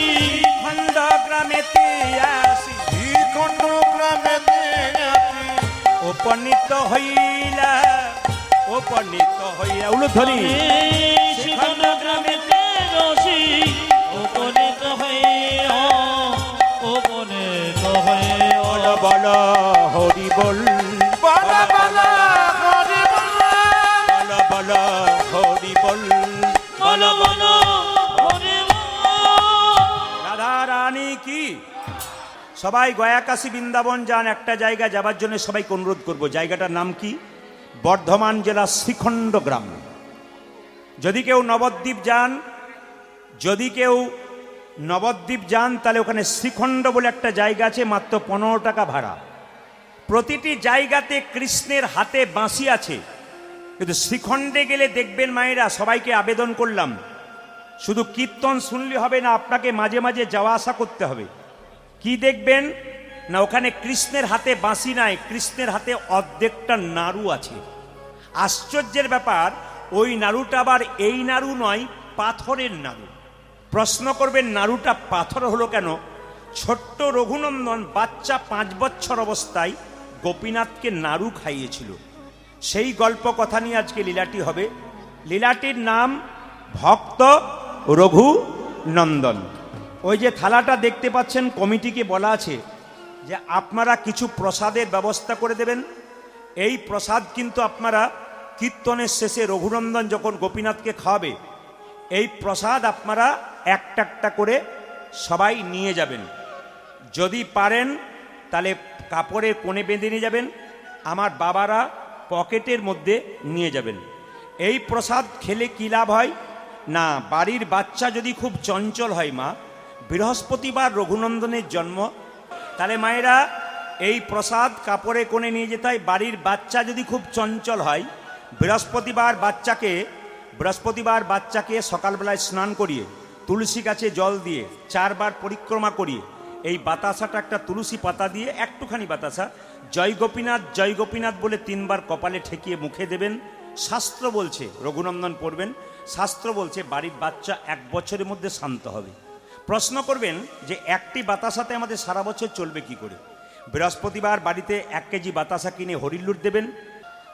Speaker 1: খণ্ড গ্রামেতে আসি,
Speaker 2: শ্রীখণ্ড গ্রামেতে আছি,
Speaker 1: উপনীত হইলা, উপনীত হইয়া উলুধ্বনি
Speaker 3: শিখন গ্রামেতে রসি উপনীত হয়ে উপনীত হয়ে
Speaker 1: বল বল হরি বল
Speaker 2: বল বল হরি বল
Speaker 1: বল বল হরি বল
Speaker 3: বল বল হরি বল।
Speaker 1: রাধা রানী কি। সবাই গয়া কাশী বৃন্দাবন যান, একটা জায়গা যাবার জন্য সবাইকে অনুরোধ করব। জায়গাটার নাম কি? বর্ধমান জেলা শ্রীখণ্ড গ্রাম। যদি কেউ নবদ্বীপ যান তাহলে ওখানে শ্রীখণ্ড বলে একটা জায়গা আছে, মাত্র 15 টাকা ভাড়া। প্রতিটি জায়গাতে কৃষ্ণের হাতে বাঁশি আছে, কিন্তু শ্রীখণ্ডে গেলে দেখবেন মায়েরা, সবাইকে আবেদন করলাম, শুধু কীর্তন শুনলে হবে না, আপনাকে মাঝে মাঝে যাওয়া আসা করতে হবে। কি দেখবেন না, ওখানে কৃষ্ণের হাতে বাঁশি নাই, কৃষ্ণের হাতে অর্ধেকটা নাড়ু আছে। আশ্চর্যের ব্যাপার, ওই নাড়ুটা আবার এই নাড়ু নয়, পাথরের নাড়ু। প্রশ্ন করবেন নাড়ুটা পাথর হলো কেন? ছোট্ট রঘুনন্দন বাচ্চা 5 বছর অবস্থায় গোপীনাথকে নাড়ু খাইয়েছিল। সেই গল্প কথা নিয়ে আজকে লীলাটি হবে। লীলাটির নাম ভক্ত রঘুনন্দন। ওই যে থালাটা দেখতে পাচ্ছেন, কমিটিকে বলা আছে যে আপনারা কিছু প্রসাদের ব্যবস্থা করে দেবেন। এই প্রসাদ কিন্তু আপনারা কীর্তনের শেষে রঘুনন্দন যখন গোপীনাথকে খাওয়াবে, এই প্রসাদ আপনারা একটা একটা করে সবাই নিয়ে যাবেন। যদি পারেন তাহলে কাপড়ের কোণে বেঁধে নিয়ে যাবেন, আমার বাবারা পকেটের মধ্যে নিয়ে যাবেন। এই প্রসাদ খেলে কী লাভ হয় না, বাড়ির বাচ্চা যদি খুব চঞ্চল হয়, মা বৃহস্পতিবার রঘুনন্দনের জন্ম, তাহলে মায়েরা এই প্রসাদ কাপড়ে কোণে নিয়ে যেতে হয়। বাড়ির বাচ্চা যদি খুব চঞ্চল হয়, বৃহস্পতিবার বাচ্চাকে সকালবেলায় স্নান করিয়ে তুলসী গাছে জল দিয়ে 4 বার পরিক্রমা করিয়ে এই বাতাসাটা একটা তুলসী পাতা দিয়ে একটুখানি বাতাসা জয় গোপীনাথ বলে 3 বার কপালে ঠেকিয়ে মুখে দেবেন। শাস্ত্র বলছে, রঘুনন্দন পড়বেন, শাস্ত্র বলছে বাড়ির বাচ্চা 1 বছরের মধ্যে শান্ত হবে। প্রশ্ন করবেন যে একটি বাতাসাতে আমাদের সারা বছর চলবে কি করে? বৃহস্পতিবার বাড়িতে 1 কেজি বাতাসা কিনে হরিলুট দেবেন।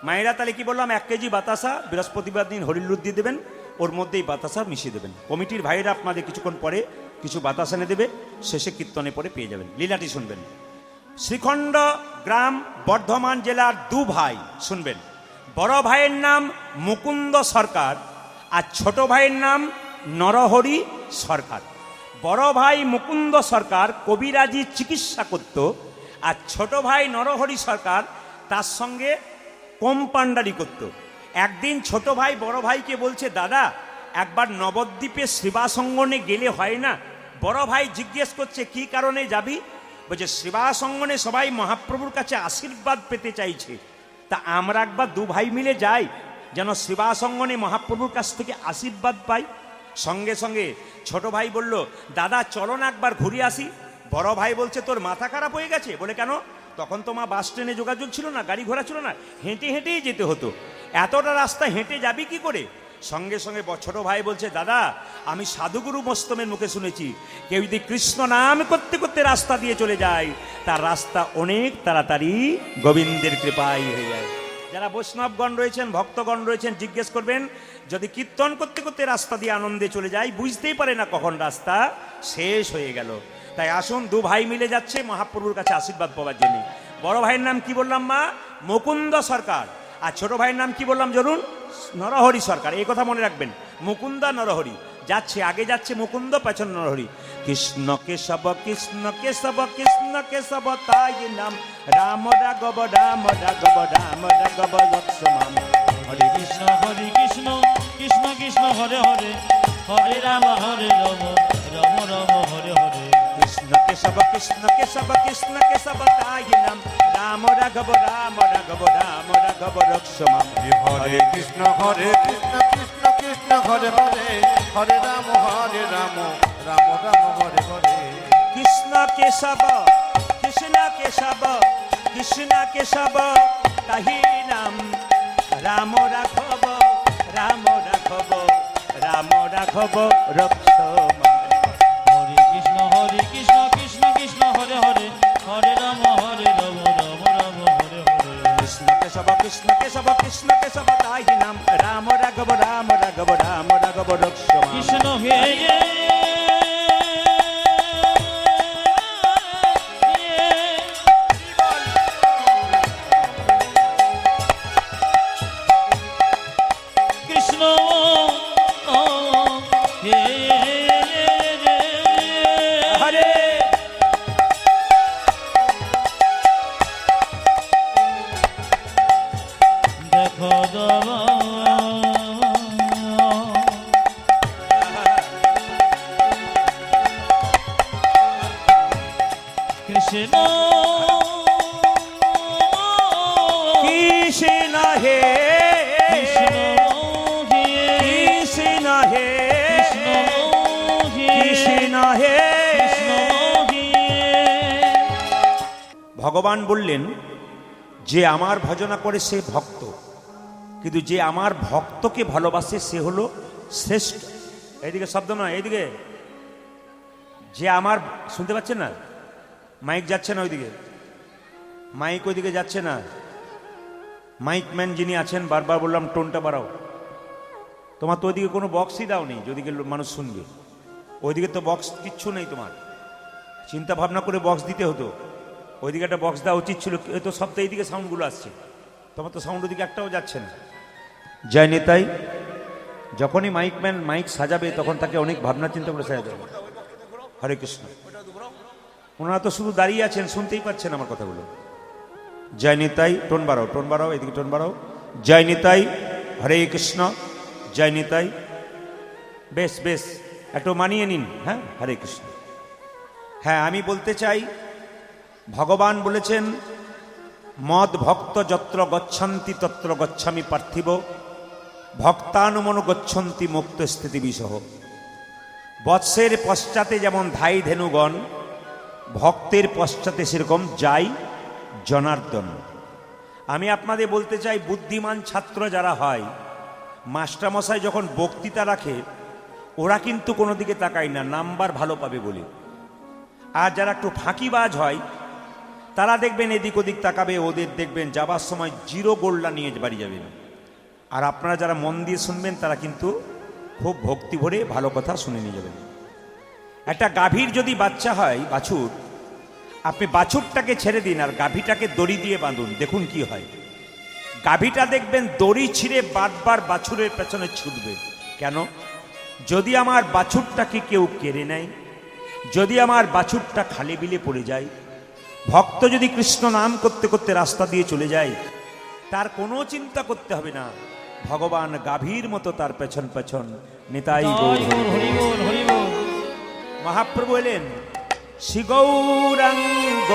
Speaker 1: মায়েরা তাহলে কি বললাম, 1 কেজি বাতাসা বৃহস্পতিবার দিন হরিলুট দিয়ে দেবেন, ওর মধ্যেই বাতাসা মিশিয়ে দেবেন। কমিটির ভাইয়েরা আপনাদের কিছুক্ষণ পরে কিছু বাতাসা এনে দেবে, শেষে কীর্তনে পরে পেয়ে যাবেন। লীলাটি শুনবেন। শ্রীখণ্ড গ্রাম বর্ধমান জেলার 2 ভাই শুনবেন। বড় ভাইয়ের নাম মুকুন্দ সরকার আর ছোট ভাইয়ের নাম নরহরি সরকার। বড় ভাই মুকুন্দ সরকার কবিরাজি চিকিৎসা করত, আর ছোট ভাই নরহরি সরকার তার সঙ্গে কম্পাউন্ডারি করত। একদিন ছোট ভাই বড় ভাইকে বলছে, দাদা একবার নবদ্বীপে সেবাসঙ্গনে গেলে হয় না? বড় ভাই জিজ্ঞেস করছে, কি কারণে যাবি? বলছে, সেবাসঙ্গনে সবাই মহাপ্রভুর কাছে আশীর্বাদ পেতে চাইছে, তা আমরা একবার 2 ভাই মিলে যাই, যেন সেবাসঙ্গনে মহাপ্রভুর কাছ থেকে আশীর্বাদ পাই। সঙ্গে সঙ্গে ছোট ভাই বলল, দাদা চলো না একবার ঘুরে আসি। বড় ভাই বলছে, তোর মাথা খারাপ হয়ে গেছে? বলে, কেন? তখন তো মা বাস ট্রেনে যোগাযোগ ছিল না, গাড়ি ঘোড়া ছিল না, হেঁটে হেঁটেই যেতে হতো। এতটা রাস্তা হেঁটে যাবি কি করে? সঙ্গে সঙ্গে ছোট ভাই বলছে, দাদা আমি সাধুগুরু মস্তমের মুখে শুনেছি, কেউ যদি কৃষ্ণ নাম করতে করতে রাস্তা দিয়ে চলে যায়, তার রাস্তা অনেক তাড়াতাড়ি গোবিন্দের কৃপায় হয়ে যায়। যারা বৈষ্ণবগণ রয়েছেন, ভক্তগণ রয়েছেন, জিজ্ঞেস করবেন, যদি কীর্তন করতে করতে রাস্তা দিয়ে আনন্দে চলে যায়, বুঝতেই পারে না কখন রাস্তা শেষ হয়ে গেল। তাই আসুন, 2 ভাই মিলে যাচ্ছে মহাপ্রভুর কাছে আশীর্বাদ পাওয়ার জন্য। বড় ভাইয়ের নাম কি বললাম মা? মুকুন্দ সরকার। আর ছোট ভাইয়ের নাম কি বললাম জরুন? নরহরি সরকার। এই কথা মনে রাখবেন, মুকুন্দ নরহরি। যাচ্ছে, আগে যাচ্ছে মুকুন্দ, পেছনে নরহরি। কৃষ্ণ কেশব কৃষ্ণ কেশব কৃষ্ণ কেশব তাই নাম, রাম রাঘব রাম রাঘব রাম রাঘব লক্ষ্মণ।
Speaker 3: হরে কৃষ্ণ কৃষ্ণ কৃষ্ণ হরে হরে, হরে রাম রাম রাম হরে হরে।
Speaker 1: কৃষ্ণ কেশব কৃষ্ণ কেশব কৃষ্ণ কেশব তাই নাম, রাম রাঘব রাম রাঘব রাম রাঘব লক্ষ্মণ।
Speaker 2: হরে কৃষ্ণ কৃষ্ণ কৃষ্ণ হরে হরে, হরে রাম রাম রাম হরে হরে।
Speaker 1: কৃষ্ণ কেশব কৃষ্ণ কেশব কৃষ্ণ কেশব তাহি নাম, রাম রাঘব রাম রাঘব রাম রাঘব লক্ষ্মণ।
Speaker 3: হরে কৃষ্ণ কৃষ্ণ কৃষ্ণ হরে হরে, হরে রাম রাম রাম রাম হরে হরে।
Speaker 1: কৃষ্ণ কেশব কৃষ্ণ কেশব কৃষ্ণ কেশব তাহি
Speaker 3: কৃষ্ণ
Speaker 1: কৃষ্ণ হে
Speaker 3: কৃষ্ণ মোহিয়ে
Speaker 1: কৃষ্ণ হে
Speaker 3: কৃষ্ণ মোহিয়ে
Speaker 1: কৃষ্ণ হে
Speaker 3: কৃষ্ণ মোহিয়ে।
Speaker 1: ভগবান বললেন যে আমার ভজনা করে সে ভক্ত, কিন্তু যে আমার ভক্তকে ভালোবাসে সে হলো শ্রেষ্ঠ। এইদিকে শব্দ নয়, এইদিকে। যে আমার, শুনতে পাচ্ছেন না? মাইক যাচ্ছে না ওইদিকে, মাইক ওইদিকে যাচ্ছে না। মাইকম্যান যিনি আছেন বারবার বললাম টোনটা বাড়াও। তোমার তো ওইদিকে কোনো বক্সই দাও নেই যেদিকে মানুষ শুনবে। ওইদিকে তো বক্স কিচ্ছু নেই তোমার, চিন্তা ভাবনা করে বক্স দিতে হতো। ওইদিকে একটা বক্স দেওয়া উচিত ছিল, তো সব তো এইদিকে সাউন্ডগুলো আসছে, তোমার তো সাউন্ড ওইদিকে একটাও যাচ্ছে না। জয় নেতাই, যখনই মাইকম্যান মাইক সাজাবে তখন তাকে অনেক ভাবনা চিন্তা করে সাজাতে হবে। হরে কৃষ্ণ। ওনারা তো শুধু দাঁড়িয়ে আছেন, শুনতেই পাচ্ছেন আমার কথাগুলো। জয় নিতাই, টোন বাড়াও, টোন বাড়াও, এদিকে টোন বাড়াও। জয় নিতাই, হরে কৃষ্ণ, জয় নিতাই। বেশ বেশ, একটু মানিয়ে নিন। হ্যাঁ, হরে কৃষ্ণ। হ্যাঁ, আমি বলতে চাই ভগবান বলেছেন মদ ভক্ত যত্র গচ্ছন্তি তত্র গচ্ছামি পার্থিব ভক্তানুমন গচ্ছন্তি মুক্ত স্থিতি বিসহ। বৎসের পশ্চাতে যেমন ধাই ধেনুগণ, ভক্তের পশ্চাতে সেরকম যাই জনার্দন। আমি আপনাদের বলতে চাই, বুদ্ধিমান ছাত্র যারা হয়, মাস্টারমশাই যখন বক্তৃতা রাখে ওরা কিন্তু কোনো দিকে তাকায় না, নাম্বার ভালো পাবে বলে। আর যারা একটু ফাঁকিবাজ হয় তারা দেখবেন এদিক ওদিক তাকাবে, ওদের দেখবেন যাবার সময় জিরো গোল্ডা নিয়ে বাড়ি যাবেন। আর আপনারা যারা মন দিয়ে শুনবেন তারা কিন্তু খুব ভক্তি ভরে ভালো কথা শুনে নিয়ে যাবেন। একটা গাভীর যদি বাচ্চা হয়, বাছুর, আপনি বাছুরটাকে ছেড়ে দিন আর গাভীটাকে দড়ি দিয়ে বাঁধুন, দেখুন কি হয়। গাভীটা দেখবেন দড়ি ছিঁড়ে বারবার বাছুরের পেছনে ছুটবে। কেন? যদি আমার বাছুরটাকে কেউ কেড়ে নেয়, যদি আমার বাছুরটা খালে বিলে পড়ে যায়, ভক্ত যদি কৃষ্ণ নাম করতে করতে রাস্তা দিয়ে চলে যায়, তার কোনো চিন্তা করতে হবে না, ভগবান গাভীর মতো তার পেছন পেছন নিতাই গৌর হরি
Speaker 3: হরি বল হরি বল।
Speaker 1: মহাপ্রভু এলেন, শ্রী গৌরাঙ্গ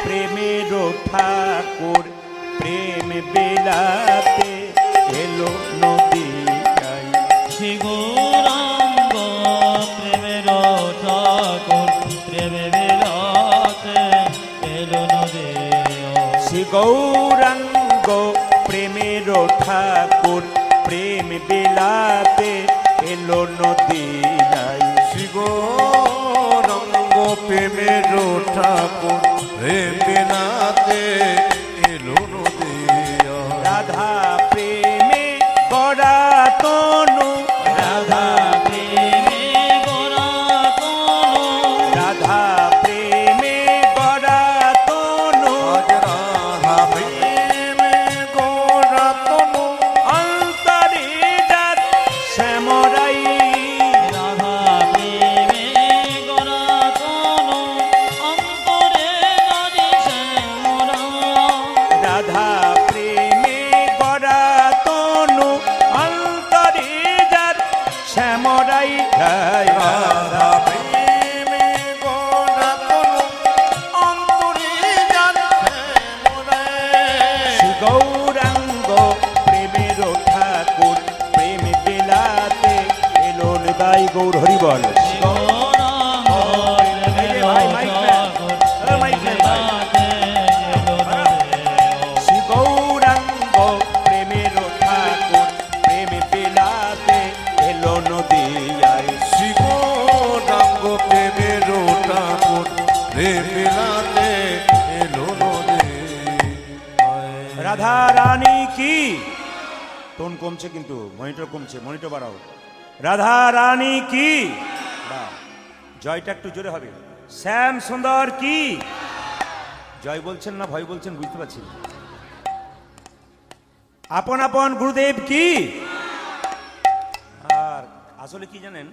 Speaker 1: প্রেমের ঠাকুর প্রেম বেলাতে এলো নদীটাই।
Speaker 3: শ্রী গৌরাঙ্গ প্রেমের ঠাকুর প্রেমে বেলাতে এলো নদী।
Speaker 1: শ্রী গৌরাঙ্গ প্রেমের ঠাকুর প্রেম বেলাতে এলো নদীটাই।
Speaker 2: শ্রী গৌরাঙ্গ প্রেমের ঠাকুর প্রেম বেলাতে এলো নদিয়া।
Speaker 1: রাধা প্রেমে গড়া তনু,
Speaker 3: রাধা প্রেমে গোরা তনু,
Speaker 1: রাধা প্রেমে গড়া তনু,
Speaker 2: আজ রাধা প্রেমে গোরা তনু,
Speaker 1: অন্তরে যার শ্যামরাই।
Speaker 3: রাধা প্রেমে গোরা তনু, অন্তরে রাধে শ্যামরা।
Speaker 1: রাধা প্রেমে গড়া তনু, অন্তরে যার শ্যামরাই।
Speaker 2: রাধা প্রেমে গোরা তনু, অন্তরে যার শ্যামরাই।
Speaker 1: শ্রী গৌরাঙ্গ প্রেমের ঠাকুর প্রেম বেলাতে এলো নিতাই গৌর হরি বল।
Speaker 3: গৌরাঙ্গ প্রেমের ঠাকুর প্রেমে বেলাতে এলো নদী।
Speaker 1: শ্রী গৌরাঙ্গ প্রেমের ঠাকুর প্রেম বেলাতে এলো নদীয়ায়।
Speaker 2: শ্রী গৌরাঙ্গ প্রেমের ঠাকুর প্রেম বেলাতে এলো নদীয়ায়।
Speaker 1: রাধা রানী কি, টোন কমছে কিন্তু, মনিটর কমছে, মনিটর বাড়াও। রাধা রানী কি, বাহ, জয়টা একটু জোরে হবে। শ্যাম সুন্দর কি, জয় বলছেন না ভয় বলছেন বুঝতে পারছি না। আপন আপন গুরুদেব কি। আর আসলে কি জানেন,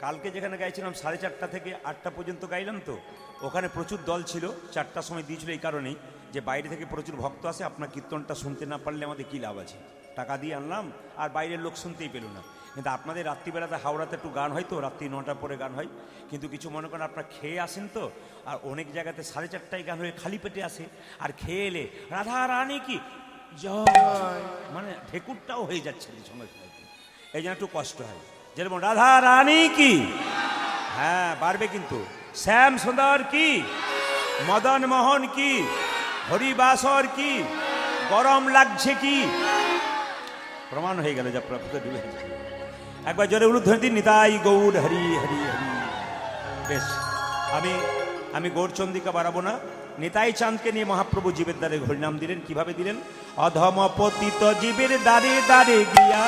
Speaker 1: কালকে যেখানে গাইছিলাম 4:30 থেকে 8টা পর্যন্ত গাইলাম, তো ওখানে প্রচুর দল ছিল। 4টার সময় দিয়েছিল এই কারণেই যে বাইরে থেকে প্রচুর ভক্ত আসে, আপনার কীর্তনটা শুনতে না পারলে আমাদের কী লাভ আছে। টাকা দিয়ে আনলাম আর বাইরের লোক শুনতেই পেল না। কিন্তু আপনাদের রাত্রিবেলাতে হাওড়াতে একটু গান হয় তো, রাত্রি 9টার পরে গান হয়, কিন্তু কিছু মনে করেন আপনারা খেয়ে আসেন তো, আর অনেক জায়গাতে 4:30টায় গান হয়ে খালি পেটে আসে, আর খেয়ে এলে রাধা রানী কি জয়, মানে ঢেকুরটাও হয়ে যাচ্ছে সঙ্গে সঙ্গে, এই জন্য একটু কষ্ট হয়। যেরকম রাধা রানী কি, হ্যাঁ বাড়বে কিন্তু, শ্যাম সুন্দর কি, মদন মোহন কি, হরিবাসর কি, গরম লাগছে কি, প্রমাণ হয়ে গেল যা প্রভুতে ডুবে গেছে। একবার জোরে উলুধ্বনি দিন, নিতাই গৌর হরি হরি হরি। বেশ, আমি গৌরচন্দিকা বাড়াবো না। নিতাই চাঁদকে নিয়ে মহাপ্রভু জীবের দ্বারে হরিনাম দিলেন। কিভাবে দিলেন? অধম পতিত জীবের দ্বারে দ্বারে গিয়া,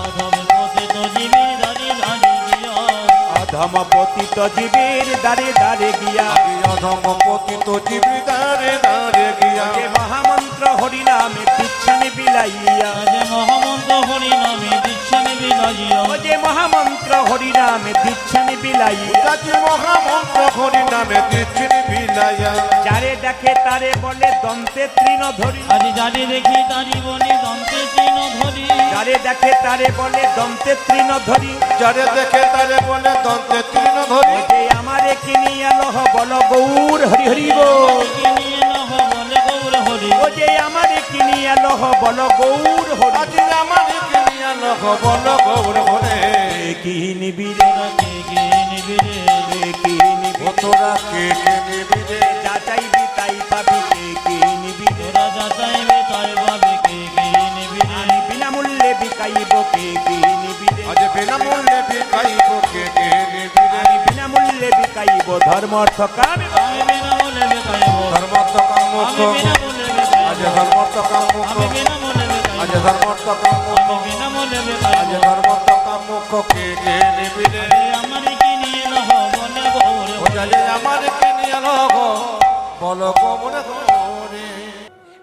Speaker 3: অধম পতিত জীবের দ্বারে দ্বারে গিয়া,
Speaker 1: অধম পতিত জীবের দ্বারে দ্বারে গিয়া,
Speaker 2: অধম পতিত জীবি দারে দারে গিয়া,
Speaker 1: যে মহামন্ত্র হরিনামে দিচ্ছেন বিলাইয়া,
Speaker 3: যে মহামন্ত্র হরি নামে দিচ্ছেন বিলাইয়া,
Speaker 1: ও যে মহামন্ত্র হরিনামে দিচ্ছেন বিলাইয়া,
Speaker 2: কাছে মহামন্ত্র হরি নামে দিচ্ছেন বিলাইয়া,
Speaker 1: যারে দেখে তারে বলে দন্তে তৃণধরি,
Speaker 3: আজ যারে দেখি তারি বলে দন্তে তৃণ ধরি,
Speaker 1: যারে দেখে তারে বলে দন্তে তৃণধরি,
Speaker 2: যারে দেখে তারে বলে দন্তে তৃণ ধরি,
Speaker 1: ও যে আমারে কিনিয়া লহ বল গৌর হরি হরি বল,
Speaker 3: কিনিয়ে নহ বলে গৌর হরি,
Speaker 1: ও যে আমারে কিনিয়া লহ বল গৌর হরি,
Speaker 2: আজ আমার কিনিয়া লখ বল গৌর ভরে,
Speaker 1: কি নিবি রে,
Speaker 3: তোরা কে কে নিবি রে,
Speaker 1: কি নিবি,
Speaker 2: ও তোরা কে কে নিবি রে,
Speaker 1: যা চাইবি তাই পাবি, কি নিবি রে,
Speaker 3: তোরা যা চাইবে তাই পাবে, কে কে নিবি রে,
Speaker 1: আমি বিনামূল্যে বিকাইব, কি নিবি রে,
Speaker 2: আজ বিনামূল্যে বিকাইব, কে কে নিবি রে,
Speaker 1: আমি বিনামূল্যে বিকাইব ধর্ম অর্থ কাম,
Speaker 3: আমি বিনামূল্যে বেকাইব,
Speaker 2: ধর্মত্ব কাম মুখ,
Speaker 3: আমি বিনামূল্যে
Speaker 2: আজ
Speaker 3: বেকাইব,
Speaker 2: ধর্মত্ব কাম মুখ,
Speaker 3: আমি বিনামূল্যে
Speaker 2: আজ
Speaker 3: বেকাইব,
Speaker 2: ধর্মত্ব কাম মুখ,
Speaker 3: আমি বিনামূল্যে
Speaker 2: আজ
Speaker 3: বেকাইব,
Speaker 2: ধর্মত্ব কাম মুখ, কে কে নিবি রে,
Speaker 3: আমার কিনিয়ে নহ বলে গৌর
Speaker 2: ও
Speaker 3: হরি,
Speaker 2: যারে আমার কিনিয়া লখ বল গৌর ভরে।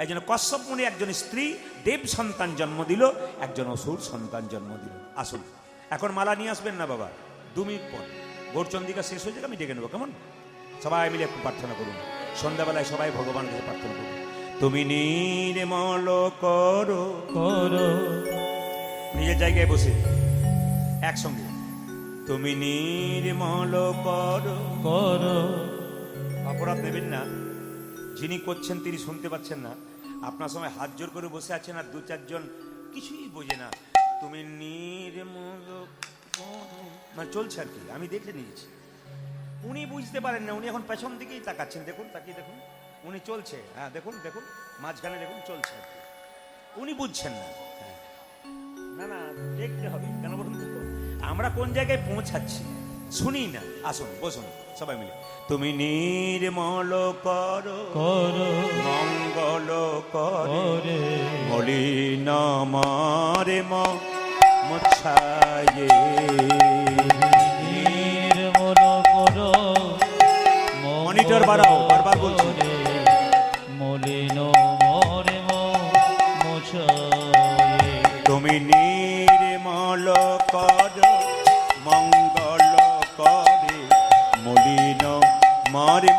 Speaker 1: একজন কশ্যপ মুনি একজন স্ত্রী দেব সন্তান জন্ম দিল, একজন অসুর সন্তান জন্ম দিল। আসুন এখন মালা নিয়ে আসবেন না বাবা, 2 মিনিট পর গৌরচন্দিকা শেষ হয়ে যাবে, আমি ডেকে নেবো, কেমন? সবাই মিলে একটু প্রার্থনা করুন, সন্ধ্যাবেলায় সবাই ভগবানের কাছে প্রার্থনা করুন। তুমি নির্মল করো,
Speaker 3: করো,
Speaker 1: নিজের জায়গায় বসে একসঙ্গে, তুমি নির্মল করো,
Speaker 3: করো,
Speaker 1: অপরাধ নেবেন না, যিনি করছেন তিনি শুনতে পাচ্ছেন না, আপনার সময় হাত জোর করে বসে আছেন আর 2-4 জন কিছুই বোঝে না, তুমি নির্মল করো, মানে চলছে আর কি, আমি দেখে নিয়েছি। উনি বুঝতে পারেন না, উনি এখন পেছন দিকেই তাকাচ্ছেন, দেখুন তাকিয়ে দেখুন, উনি চলছে, হ্যাঁ দেখুন দেখুন মাঝখানে দেখুন চলছে আর কি। উনি বুঝছেন না, হ্যাঁ। না না দেখতে হবে, কেন বলুন তো, আমরা কোন জায়গায় পৌঁছাচ্ছি শুনি না। আসুন বসুন সবাই মিলে, তুমি নির্মল করো,
Speaker 3: করো,
Speaker 1: মঙ্গল করো,
Speaker 3: করে,
Speaker 1: মলিন মারে মোছায়ে,
Speaker 3: নির্মল করো,
Speaker 1: মনিটর বাড়াও, বারবার বলছি।
Speaker 3: মলিন মরে মোছায়ে,
Speaker 1: তুমি নির্মল করো, মঙ্গল করে, মলিন মারে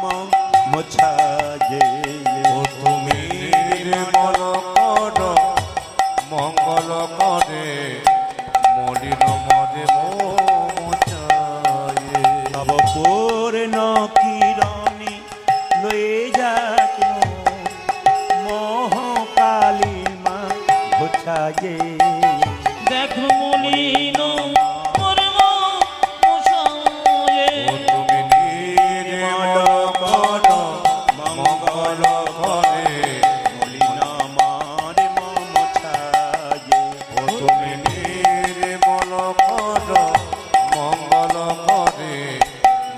Speaker 1: মোছায়ে,
Speaker 2: ও তুমি নির্মল কর, মঙ্গল করে, মলিন মরে মোছায়ে,
Speaker 1: তব পূর্ণ কিরণে লয়ে যাক মোহ কালিমা ঘোছায়ে,
Speaker 3: দেখো মলিন মরে মোছায়ে,
Speaker 2: ও তুমি নির্মল কর, মঙ্গল করে,
Speaker 1: মলিন মারে মোছায়ে,
Speaker 2: ও তুমি নির্মল কর, মঙ্গল করে,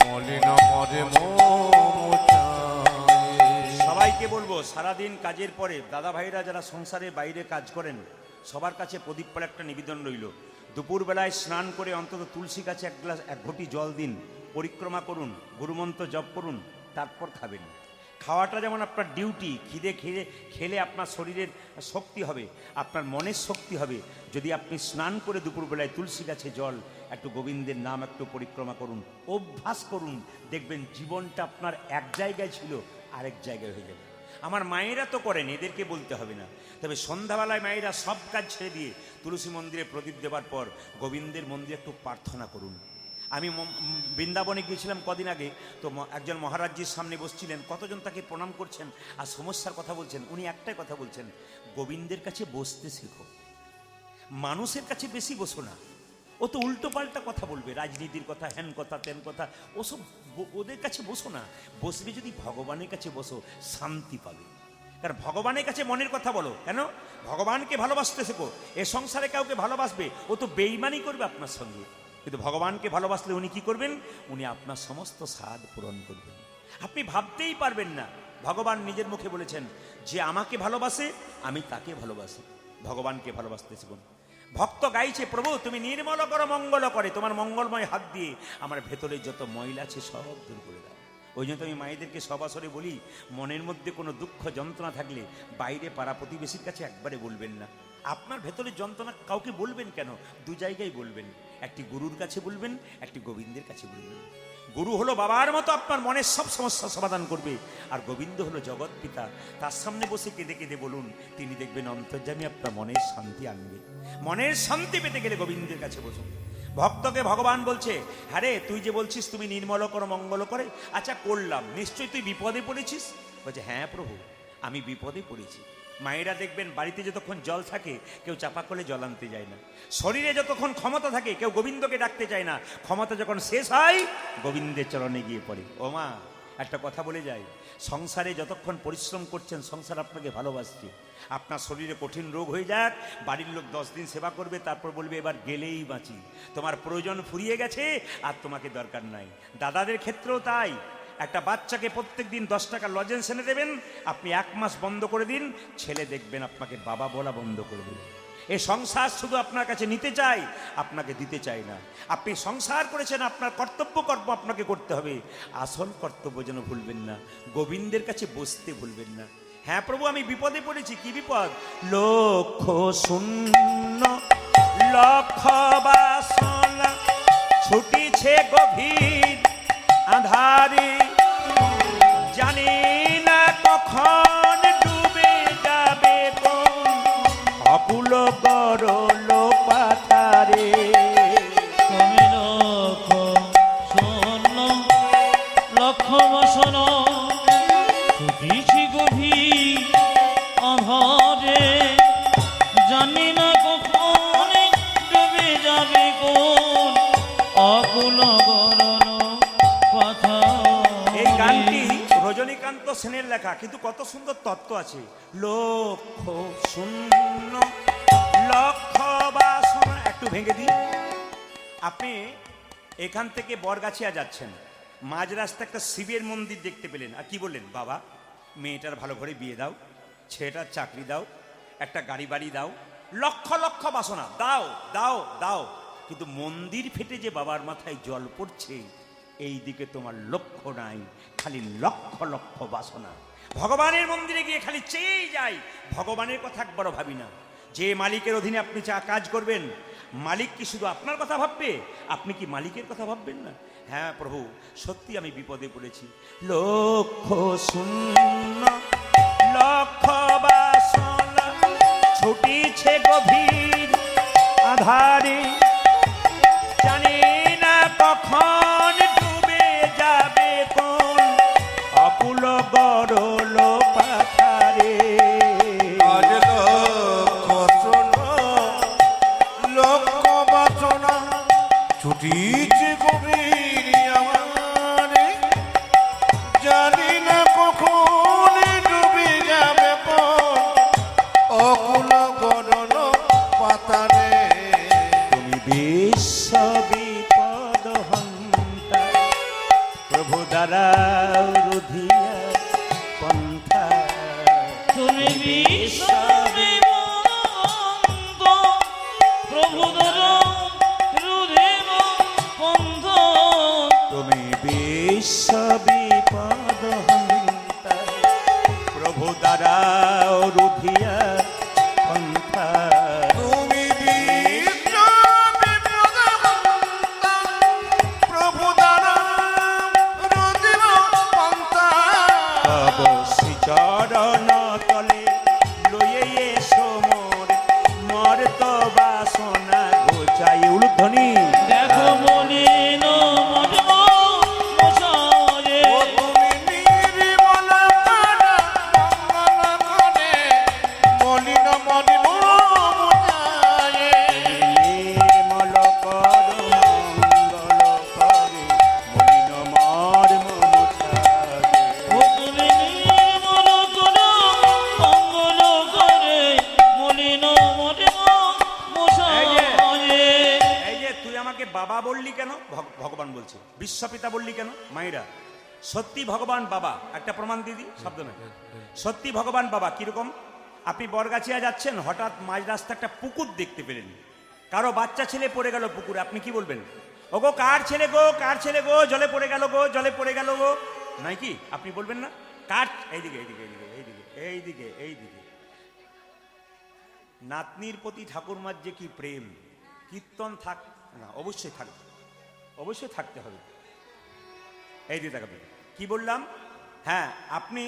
Speaker 2: মলিন মরে মোছায়ে।
Speaker 1: সবাইকে বলবো সারাদিন কাজের পরে দাদা ভাইরা যারা সংসারের বাইরে কাজ করেন সবার কাছে প্রদীপ পড়ে একটা নিবেদন রইল, দুপুরবেলায় স্নান করে অন্তত তুলসী গাছে 1 ঘটি জল দিন, পরিক্রমা করুন, গুরুমন্ত্র জপ করুন, তারপর খাবেন। খাওয়াটা যেমন আপনার ডিউটি, খিদে খেলে আপনার শরীরের শক্তি হবে, আপনার মনের শক্তি হবে। যদি আপনি স্নান করে দুপুরবেলায় তুলসী গাছে জল, একটু গোবিন্দের নাম একটু পরিক্রমা করুন, অভ্যাস করুন, দেখবেন জীবনটা আপনার এক জায়গায় ছিল আরেক জায়গায় হয়ে যাবে। আমার মায়েরা তো করেন, এদেরকে বলতে হবে না। তবে সন্ধ্যাবেলায় মায়েরা সব কাজ ছেড়ে দিয়ে তুলসী মন্দিরে প্রদীপ দেওয়ার পর গোবিন্দের মন্দিরে একটু প্রার্থনা করুন। আমি বৃন্দাবনে গিয়েছিলাম কদিন আগে, তো একজন মহারাজজির সামনে বসছিলেন, কতজন তাকে প্রণাম করছেন আর সমস্যার কথা বলছেন। উনি একটাই কথা বলছেন, গোবিন্দের কাছে বসতে শেখো, মানুষের কাছে বেশি বসো না। ও তো উল্টো পাল্টা কথা বলবে, রাজনীতির কথা, হ্যান কথা, তেন কথা, ওসব ওদের কাছে বসো না। বসবে যদি ভগবানের কাছে বসো, শান্তি পাবে। কারণ ভগবানের কাছে মনের কথা বলো। কেন? ভগবানকে ভালোবাসতে শেখো। এ সংসারে কাউকে ভালোবাসবে, ও তো বেইমানি করবে আপনার সঙ্গে। কিন্তু ভগবানকে ভালোবাসলে উনি কি করবেন? উনি আপনার সমস্ত স্বাদ পূরণ করবেন। আপনি ভাবতেই পারবেন না। ভগবান নিজের মুখে বলেছেন, যে আমাকে ভালোবাসে আমি তাকে ভালোবাসি। ভগবানকে ভালোবাসতে শিখুন। ভক্ত গাইছে, প্রভু তুমি নির্মল করো মঙ্গল করে, তোমার মঙ্গলময় হাত দিয়ে আমার ভেতরে যত ময়লা আছে সব দূর করে দাও। ওই জন্য আমি মায়েদেরকে সবাসরে বলি, মনের মধ্যে কোনো দুঃখ যন্ত্রণা থাকলে বাইরে পাড়া প্রতিবেশীর কাছে একবারে বলবেন না। আপনার ভেতরে যন্ত্রণা কাউকে বলবেন কেন? দু জায়গায় বলবেন, একটি গুরুর কাছে বলবেন, একটি গোবিন্দের কাছে বলবেন। গুরু হলো বাবার মতো আপনার মনের সব সমস্যা সমাধান করবে, আর গোবিন্দ হলো জগৎ পিতা। তার সামনে বসে কেঁদে কেঁদে বলুন, তিনি দেখবেন অন্তর্যামী আপনার মনের শান্তি আনবে। মনের শান্তি পেতে গেলে গোবিন্দের কাছে বসুন। ভক্তকে ভগবান বলছে, হ্যাঁ রে, তুই যে বলছিস তুমি নির্মল করো মঙ্গল করে, আচ্ছা করলাম, নিশ্চয়ই তুই বিপদে পড়েছিস। বলছে, হ্যাঁ প্রভু আমি বিপদে পড়েছি। মায়েরা দেখবেন বাড়িতে যতক্ষণ জল থাকে কেউ চাপা করলে জল আনতে যায় না। শরীরে যতক্ষণ ক্ষমতা থাকে কেউ গোবিন্দকে ডাকতে চায় না। ক্ষমতা যখন শেষ হয় গোবিন্দের চরণে গিয়ে পড়ে। ও মা, একটা কথা বলে যাই, সংসারে যতক্ষণ পরিশ্রম করছেন সংসার আপনাকে ভালোবাসছে। আপনার শরীরে কঠিন রোগ হয়ে যাক, বাড়ির লোক 10 দিন সেবা করবে, তারপর বলবে এবার গেলেই বাঁচি। তোমার প্রয়োজন ফুরিয়ে গেছে, আর তোমাকে দরকার নাই। দাদাদের ক্ষেত্রেও তাই। একটা বাচ্চাকে প্রত্যেক দিন 10 টাকা লজেন্স এনে দেবেন, আপনি 1 মাস বন্ধ করে দিন, ছেলে দেখবেন আপনাকে বাবা বলা বন্ধ করে দেবে। এই সংসার শুধু আপনার কাছে নিতে চাই, আপনাকে দিতে চাই না। আপনি সংসার করেছেন, আপনার কর্তব্য কর্ম আপনাকে করতে হবে। আসল কর্তব্য যেন ভুলবেন না, গোবিন্দের কাছে বসতে ভুলবেন না। হ্যাঁ প্রভু আমি বিপদে পড়েছি। কি বিপদ? লক্ষ শূন্য লক্ষ বাসনা ছুটিছে গভীর আধারে, জানি না কখন ডুবে যাবে কোন অকুল গরল পাথারে।
Speaker 3: তুমি লক্ষ শূন্য লক্ষ বাসনা ছুটিছি গভীর আধারে, জানি না কখন ডুবে যাবে কোন অকুল গরল পাথারে।
Speaker 1: এই গানটি রজনীকান্ত সেনের লেখা, কিন্তু কত সুন্দর তত্ত্ব আছে। লক্ষ শূন্য লক্ষ বাসনা, একটু ভেঙে দিন। আপনি এখান থেকে বরগাছিয়া যাচ্ছেন, মাঝ রাস্তা একটা শিবের মন্দির দেখতে পেলেন, আর কি বললেন? বাবা মেয়েটার ভালো করে বিয়ে দাও, ছেলেটার চাকরি দাও, একটা গাড়ি বাড়ি দাও। লক্ষ লক্ষ বাসনা দাও দাও দাও, কিন্তু মন্দির ফেটে যে বাবার মাথায় জল পড়ছে এই দিকে তোমার লক্ষ্য নাই, খালি লক্ষ লক্ষ বাসনা। ভগবানের মন্দিরে গিয়ে খালি চেয়েই যাই, ভগবানের কথা একবারও ভাবি না। যে মালিকের অধীনে আপনি কাজ করবেন, মালিক কি শুধু আপনার কথা ভাববে? আপনি কি মালিকের কথা ভাববেন না? হ্যাঁ প্রভু সত্যি আমি বিপদে পড়েছি। লক্ষ শূন্য লক্ষ বাসনা ছুটিছে গভীর আধারে, জানি না কখন ডুবে যাবে কোন অকুল গরল পাথারে।
Speaker 2: আজ লক্ষ শূন্য লক্ষ বাসনা ছুটিছে গভীর আমারে, জানি না কখন ডুবে যাবে কোন অকুল গরল পাতারে।
Speaker 1: তুমি বিশ্ব বিপদ হন্তা, প্রভু দ্বারা রুধিয়া পন্থা।
Speaker 3: তুমি বিশ্ব বিবন্ত, প্রভু দ্বারা রুধিব পন্থ।
Speaker 1: তুমি বিশ্ব বিপদ হন্তা, প্রভু দ্বারা রুধিয়া পন্থা।
Speaker 2: তুমি বিশ্ব বিপদ হন্তা, প্রভু দ্বারা রুধিব পন্থা।
Speaker 1: তব শ্রী চরণ তলে লয়ে এসো মোর মর তো বাসনা ঘোচাই উলুধ্বনি
Speaker 3: দেখো মলিন মর্ম মশায়ে
Speaker 2: ও তুমি নির্মল কারা মঙ্গল করে মলিন মলিন মুজায়ে
Speaker 1: নির্মল কর মঙ্গল করে মলিন মর্ম মোছায়ে।
Speaker 3: ও তুমি নির্মল করো মঙ্গল করে মলিন মর্ম মশায়ে
Speaker 1: এই যে তুই আমাকে বাবা বললি কেন? ভগবান বলছে। বিশ্বপিতা বললি কেন? মায়েরা সত্যি ভগবান বাবা। একটা প্রমাণ দিদি, শব্দ নয়, সত্যি ভগবান বাবা। কিরকম? আপনি বরগাছিয়া যাচ্ছেন, হঠাৎ মাঝ রাস্তা একটা পুকুর দেখতে পেলেন, কারো বাচ্চা ছেলে পড়ে গেল পুকুরে, আপনি কি বলবেন? ওগো কার ছেলে গো, কার ছেলে গো, জলে পড়ে গেল গো, জলে পড়ে গেল গো, নাই কি? আপনি বলবেন না? কার? এইদিকে এইদিকে এইদিকে এইদিকে এইদিকে এইদিকে। নাতনির প্রতি ঠাকুরমার যে কি প্রেম, কীর্তন থাক না, অবশ্যই থাকবে, অবশ্যই থাকতে হবে। এই দিয়ে তাকাবেন। কি বললাম? হ্যাঁ, আপনি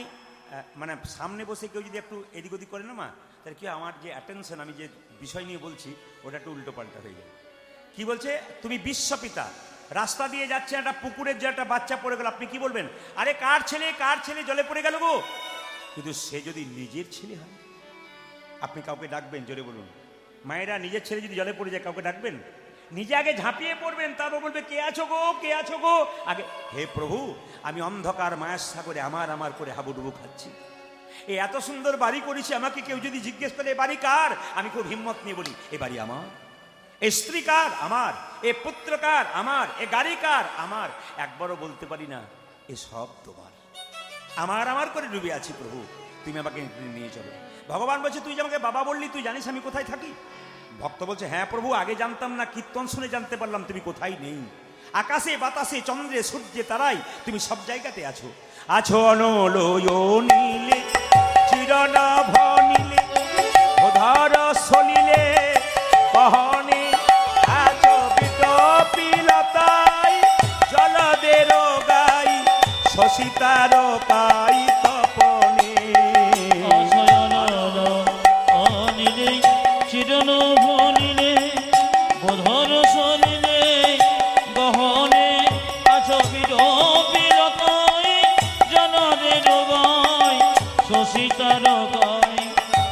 Speaker 1: মানে সামনে বসে কেউ যদি একটু এদিক ওদিক করে না মা, তাহলে কি আমার যে অ্যাটেনশন, আমি যে বিষয় নিয়ে বলছি ওটা একটু উল্টো পাল্টা হয়ে যাবে। কি বলছে? তুমি বিশ্বপিতা, রাস্তা দিয়ে যাচ্ছে, একটা পুকুরের যে একটা বাচ্চা পড়ে গেল, আপনি কি বলবেন? আরে কার ছেলে, কার ছেলে জলে পড়ে গেল গো। কিন্তু সে যদি নিজের ছেলে হয়, আপনি কাউকে ডাকবেন? জোরে বলুন। মায়েরা, নিজের ছেলে যদি জলে পড়ে যায় কাউকে ডাকবেন? নিজে আগে ঝাঁপিয়ে পড়বেন, তারপর বলবে কে আছো গো, কে আছো গো। আগে হে প্রভু, আমি অন্ধকার মায়ার সাগরে আমার আমার করে হাবুডুবু খাচ্ছি, এ এত সুন্দর বাড়ি করেছি, আমাকে কেউ যদি জিজ্ঞেস করে এ বাড়ি কার, আমি খুব হিম্মত নিয়ে বলি এ বাড়ি আমার, এ স্ত্রী কার, আমার, এ পুত্র কার, আমার, এ গাড়ি কার, আমার। একবারও বলতে পারি না এ সব তোমার, আমার আমার করে ডুবে আছি প্রভু, তুমি আমাকে নিয়ে চলো। ভগবান বলছে তুই যে আমাকে বাবা বললি, তুই জানিস আমি কোথায় থাকি? ভক্ত বলছে হ্যাঁ প্রভু, আগে জানতাম না, কীর্তন শুনে জানতে পারলাম তুমি কোথায় নেই। আকাশে বাতাসে চন্দ্রে সূর্যে তারাই তুমি সব জায়গাতে আছো। আছো অনলনীলে চিরনভ নীলে ধর সলিলে কহনে, আছো বিটপিলতাই জলদের গাই শশিতার কাই তপনে।
Speaker 3: অনিলে চিরন ভনিলে বোধর সলিলে গহনে আছো বিরতাই জনদের গাই শশিতার গাই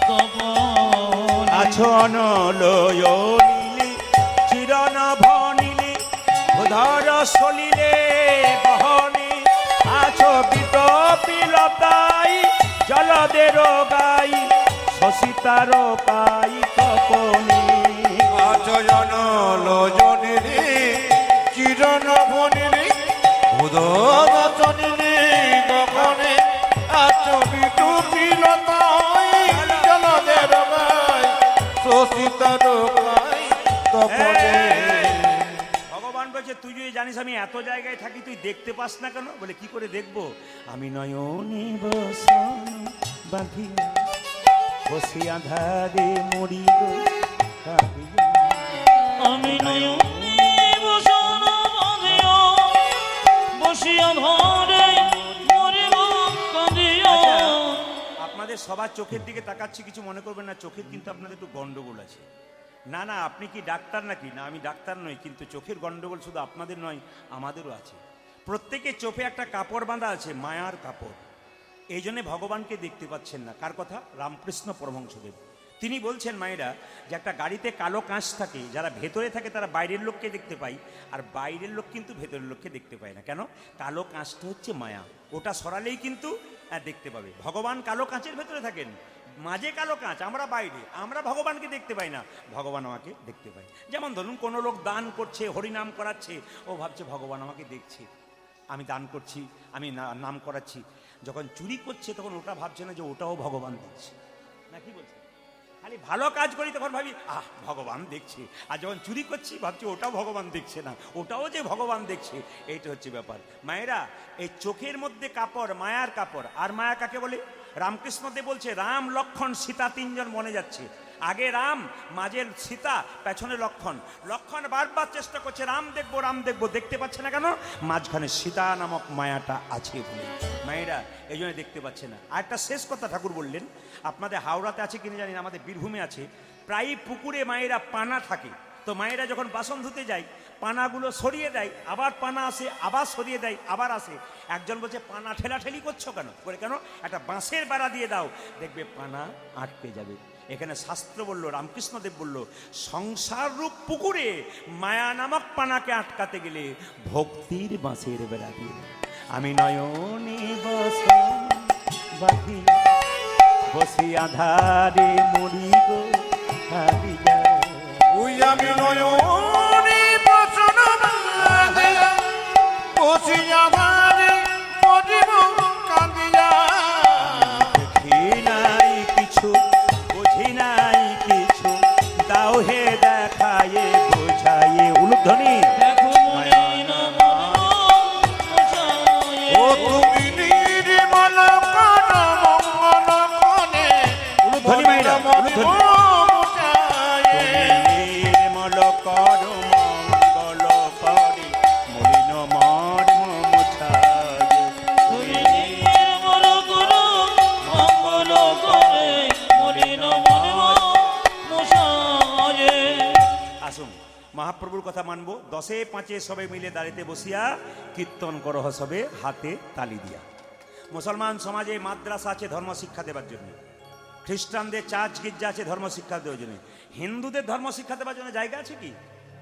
Speaker 3: তপনে।
Speaker 1: আছো অনলনীলে চিরনভ নীলে ধর সলিলে গহনে, আছো বিটপিলতাই জলদের গাই শশিতার কাই তপনে।
Speaker 2: আচয়ন লোজনিরে চিরন বনিরে উদরচনিরে গগনে আচবিটু পিলতাই জলদের গাই শোষিতার গাই তপনে।
Speaker 1: ভগবান বলছে তুই যদি জানিস আমি এত জায়গায় থাকি, তুই দেখতে পাস না কেন? বলে কি করে দেখবো? আমি নয়নে বসন বাঁধিয়া বসে আধারে মরি গো কাঁদিয়া।
Speaker 3: আমি নয়নে বসন বাঁধিয়া বসিয়া ধরে মরিব কাঁদিয়া।
Speaker 1: আপনাদের সবার চোখের দিকে তাকাচ্ছি, কিছু মনে করবেন না, চোখের কিন্তু আপনাদের একটু গন্ডগোল আছে। না না, আপনি কি ডাক্তার নাকি? না, আমি ডাক্তার নই, কিন্তু চোখের গন্ডগোল শুধু আপনাদের নয়, আমাদেরও আছে। প্রত্যেকের চোখে একটা কাপড় বাঁধা আছে, মায়ার কাপড়। এই জন্যে ভগবানকে দেখতে পাচ্ছেন না। কার কথা? রামকৃষ্ণ পরমহংসদেব। তিনি বলছেন মায়েরা, যে একটা গাড়িতে কালো কাঁচ থাকে, যারা ভেতরে থাকে তারা বাইরের লোককে দেখতে পায়, আর বাইরের লোক কিন্তু ভেতরের লোককে দেখতে পায় না। কেন? কালো কাঁচটা হচ্ছে মায়া, ওটা সরালেই কিন্তু দেখতে পাবে। ভগবান কালো কাঁচের ভেতরে থাকেন, মাঝে কালো কাঁচ, আমরা বাইরে, আমরা ভগবানকে দেখতে পাই না, ভগবান আমাকে দেখতে পাই। যেমন ধরুন কোনো লোক দান করছে, হরিনাম করাচ্ছে, ও ভাবছে ভগবান আমাকে দেখছে, আমি দান করছি, আমি নাম করাচ্ছি। যখন চুরি করছে তখন ওটা ভাবছে না যে ওটাও ভগবান দেখছে, না কি বলছে? খালি ভালো কাজ করি তখন ভাবি আহ ভগবান দেখছে, আর যখন চুরি করছি ভাবছি ওটাও ভগবান দেখছে না, ওটাও যে ভগবান দেখছে। এইটা হচ্ছে ব্যাপার। মায়েরা, এই চোখের মধ্যে কাপড়, মায়ার কাপড়। আর মায়া কাকে বলে? রামকৃষ্ণদেব বলছে রাম লক্ষ্মণ সীতা তিনজন মনে যাচ্ছে, আগে রাম, মাঝে সীতা, পেছনে লক্ষণ। লক্ষণ বারবার চেষ্টা করছে রাম দেখবো রাম দেখবো, দেখতে পাচ্ছে না কেন? মাঝখানে সীতা নামক মায়াটা আছে বলে মায়েরা এই জন্য দেখতে পাচ্ছে না। আর একটা শেষ কথা ঠাকুর বললেন, আপনাদের হাওড়াতে আছে কিনা জানি না, আমাদের বীরভূমে আছে, প্রায় পুকুরে মায়েরা পানা থাকে। তো মায়েরা যখন বাসন ধুতে যায় পানাগুলো সরিয়ে দেয়, আবার পানা আসে, আবার সরিয়ে দেয়, আবার আসে। একজন বলছে পানা ঠেলাঠেলি করছো কেন? বলে কেন, একটা বাঁশের বেড়া দিয়ে দাও, দেখবে পানা আটকে যাবে। এখানে শাস্ত্র বলল, রামকৃষ্ণদেব বলল, সংসার রূপ পুকুরে মায়া নামক পানাকে আটকাতে গেলে ভক্তির বাঁশের বেড়া দিয়ে দাও। আমি নয়নে বসন বাঁধিয়া বসি আধারে মরি গো হারি যায়।
Speaker 2: ওই আমি নয়নে বসন বাঁধিয়া বসি আধারে মরিব কাঁদিয়া।
Speaker 1: দেখি নাই কিছু, বুঝি নাই কিছু, দাও হে দেখায়ে বোঝায়ে। উলুধ্বনি।
Speaker 3: দেখো মলিন
Speaker 2: ও তুমি নির্মল কর মঙ্গল ক্ষণে,
Speaker 1: উলুধ্বনি মাইরা, উলুধ্বনি। নির্মল কর মঙ্গল করে মলিন মর্ম মোছায়ে।
Speaker 3: তুমি নির্মল করো মঙ্গল করে মলিন মর্ম মোছায়ে।
Speaker 1: আসুন মহাপ্রভুর কথা মানব। 10-5 সবে মিলে দাঁড়িতে বসিয়া কীর্তন করহ সবে হাতে তালি দিয়া। মুসলমান সমাজে মাদ্রাসা আছে ধর্ম শিক্ষা দেবার জন্য, খ্রিস্টানদের চার্চ গির্জা আছে ধর্ম শিক্ষা দেওয়ার জন্য, হিন্দুদের ধর্ম শিক্ষা দেওয়ার জন্য জায়গা আছে কি?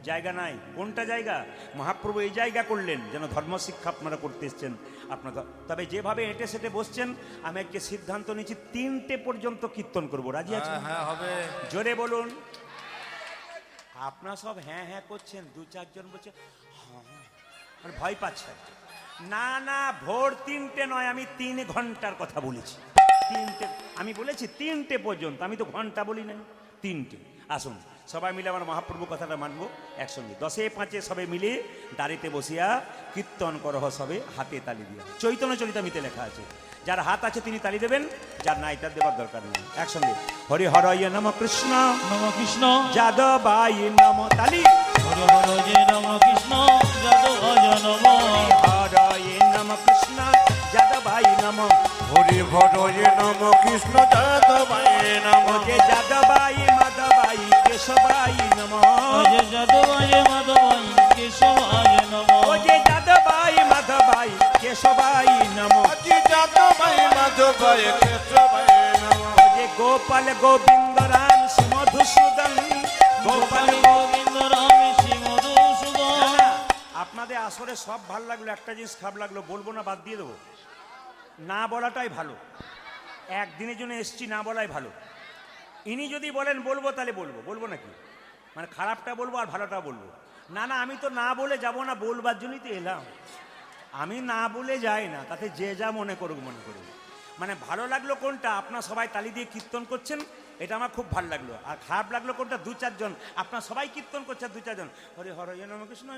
Speaker 1: জায়গা নাই। কোনটা জায়গা? মহাপ্রভু এই জায়গা করলেন যেন ধর্ম শিক্ষা আপনারা করতে এসছেন আপনারা। তবে যেভাবে এঁটে সেটে বসছেন, আমি আজকে সিদ্ধান্ত নিচ্ছি 3টে পর্যন্ত কীর্তন করবো। রাজি আছেন?
Speaker 2: হ্যাঁ হবে।
Speaker 1: জোরে বলুন। আপনারা সব হ্যাঁ হ্যাঁ করছেন, 2-4 জন বলছে হ্যাঁ, আর ভয় পাচ্ছে। না না, ভোর 3টে নয়, আমি 3 ঘন্টার কথা বলেছি। 3টে আমি বলেছি, 3টে পর্যন্ত, আমি তো ঘন্টা বলি নাই, 3টে। আসুন সবাই মিলে আমার মহাপ্রভু কথাটা মানবো একসঙ্গে। 10-5 সবে মিলে দাঁড়িতে বসিয়া কীর্তন করহ সবে হাতে তালি দিয়া। চৈতন্য চরিতামিতে লেখা আছে, যার হাত আছে তিনি তালি দেবেন, যার নাই তার দেবার দরকার নেই। একসঙ্গে হরি হরয় নম কৃষ্ণ
Speaker 3: নম কৃষ্ণ
Speaker 1: যাদবাই নম তালি।
Speaker 3: হর হর যে নম কৃষ্ণ যাদবায় নম।
Speaker 1: হরয় নম কৃষ্ণ যাদবাই নম।
Speaker 2: হরি ভটয়ে নম কৃষ্ণ যাদবায় নম।
Speaker 1: যে যাদবাই মাধবাই কেশবাই নম।
Speaker 3: যে যাদবায় মাধবায় কেশবায় নম।
Speaker 1: যে যাদবাই মাধবাই কেশবাই নম।
Speaker 2: আজি যাদবায় মাধবায় কেশবায় নম।
Speaker 1: যে গোপাল গোবিন্দ রাম শ্রী মধুসূদন।
Speaker 3: গোপাল গোবিন্দ রাম শ্রী মধুসূদন।
Speaker 1: আপনাদের আসরে সব ভালো লাগলো, একটা জিনিস খারাপ লাগলো, বলবো না, বাদ দিয়ে দেবো। না বলাটাই ভালো। একদিনের জন্য এসছি, না বলাই ভালো। ইনি যদি বলেন বলবো, তাহলে বলবো, বলবো নাকি? মানে খারাপটা বলবো আর ভালোটা বলবো না। না, আমি তো না বলে যাব না, বলবার জন্যই তো এলাম। আমি না বলে যাই না, তাতে যে যা মনে করুক মনে করুক। মানে ভালো লাগলো কোনটা, আপনার সবাই তালি দিয়ে কীর্তন করছেন, এটা আমার খুব ভালো লাগলো। আর খারাপ লাগলো কোনটা, 2-4 জন আপনার সবাই কীর্তন করছেন, 2-4 জন হরে হরে নম কৃষ্ণ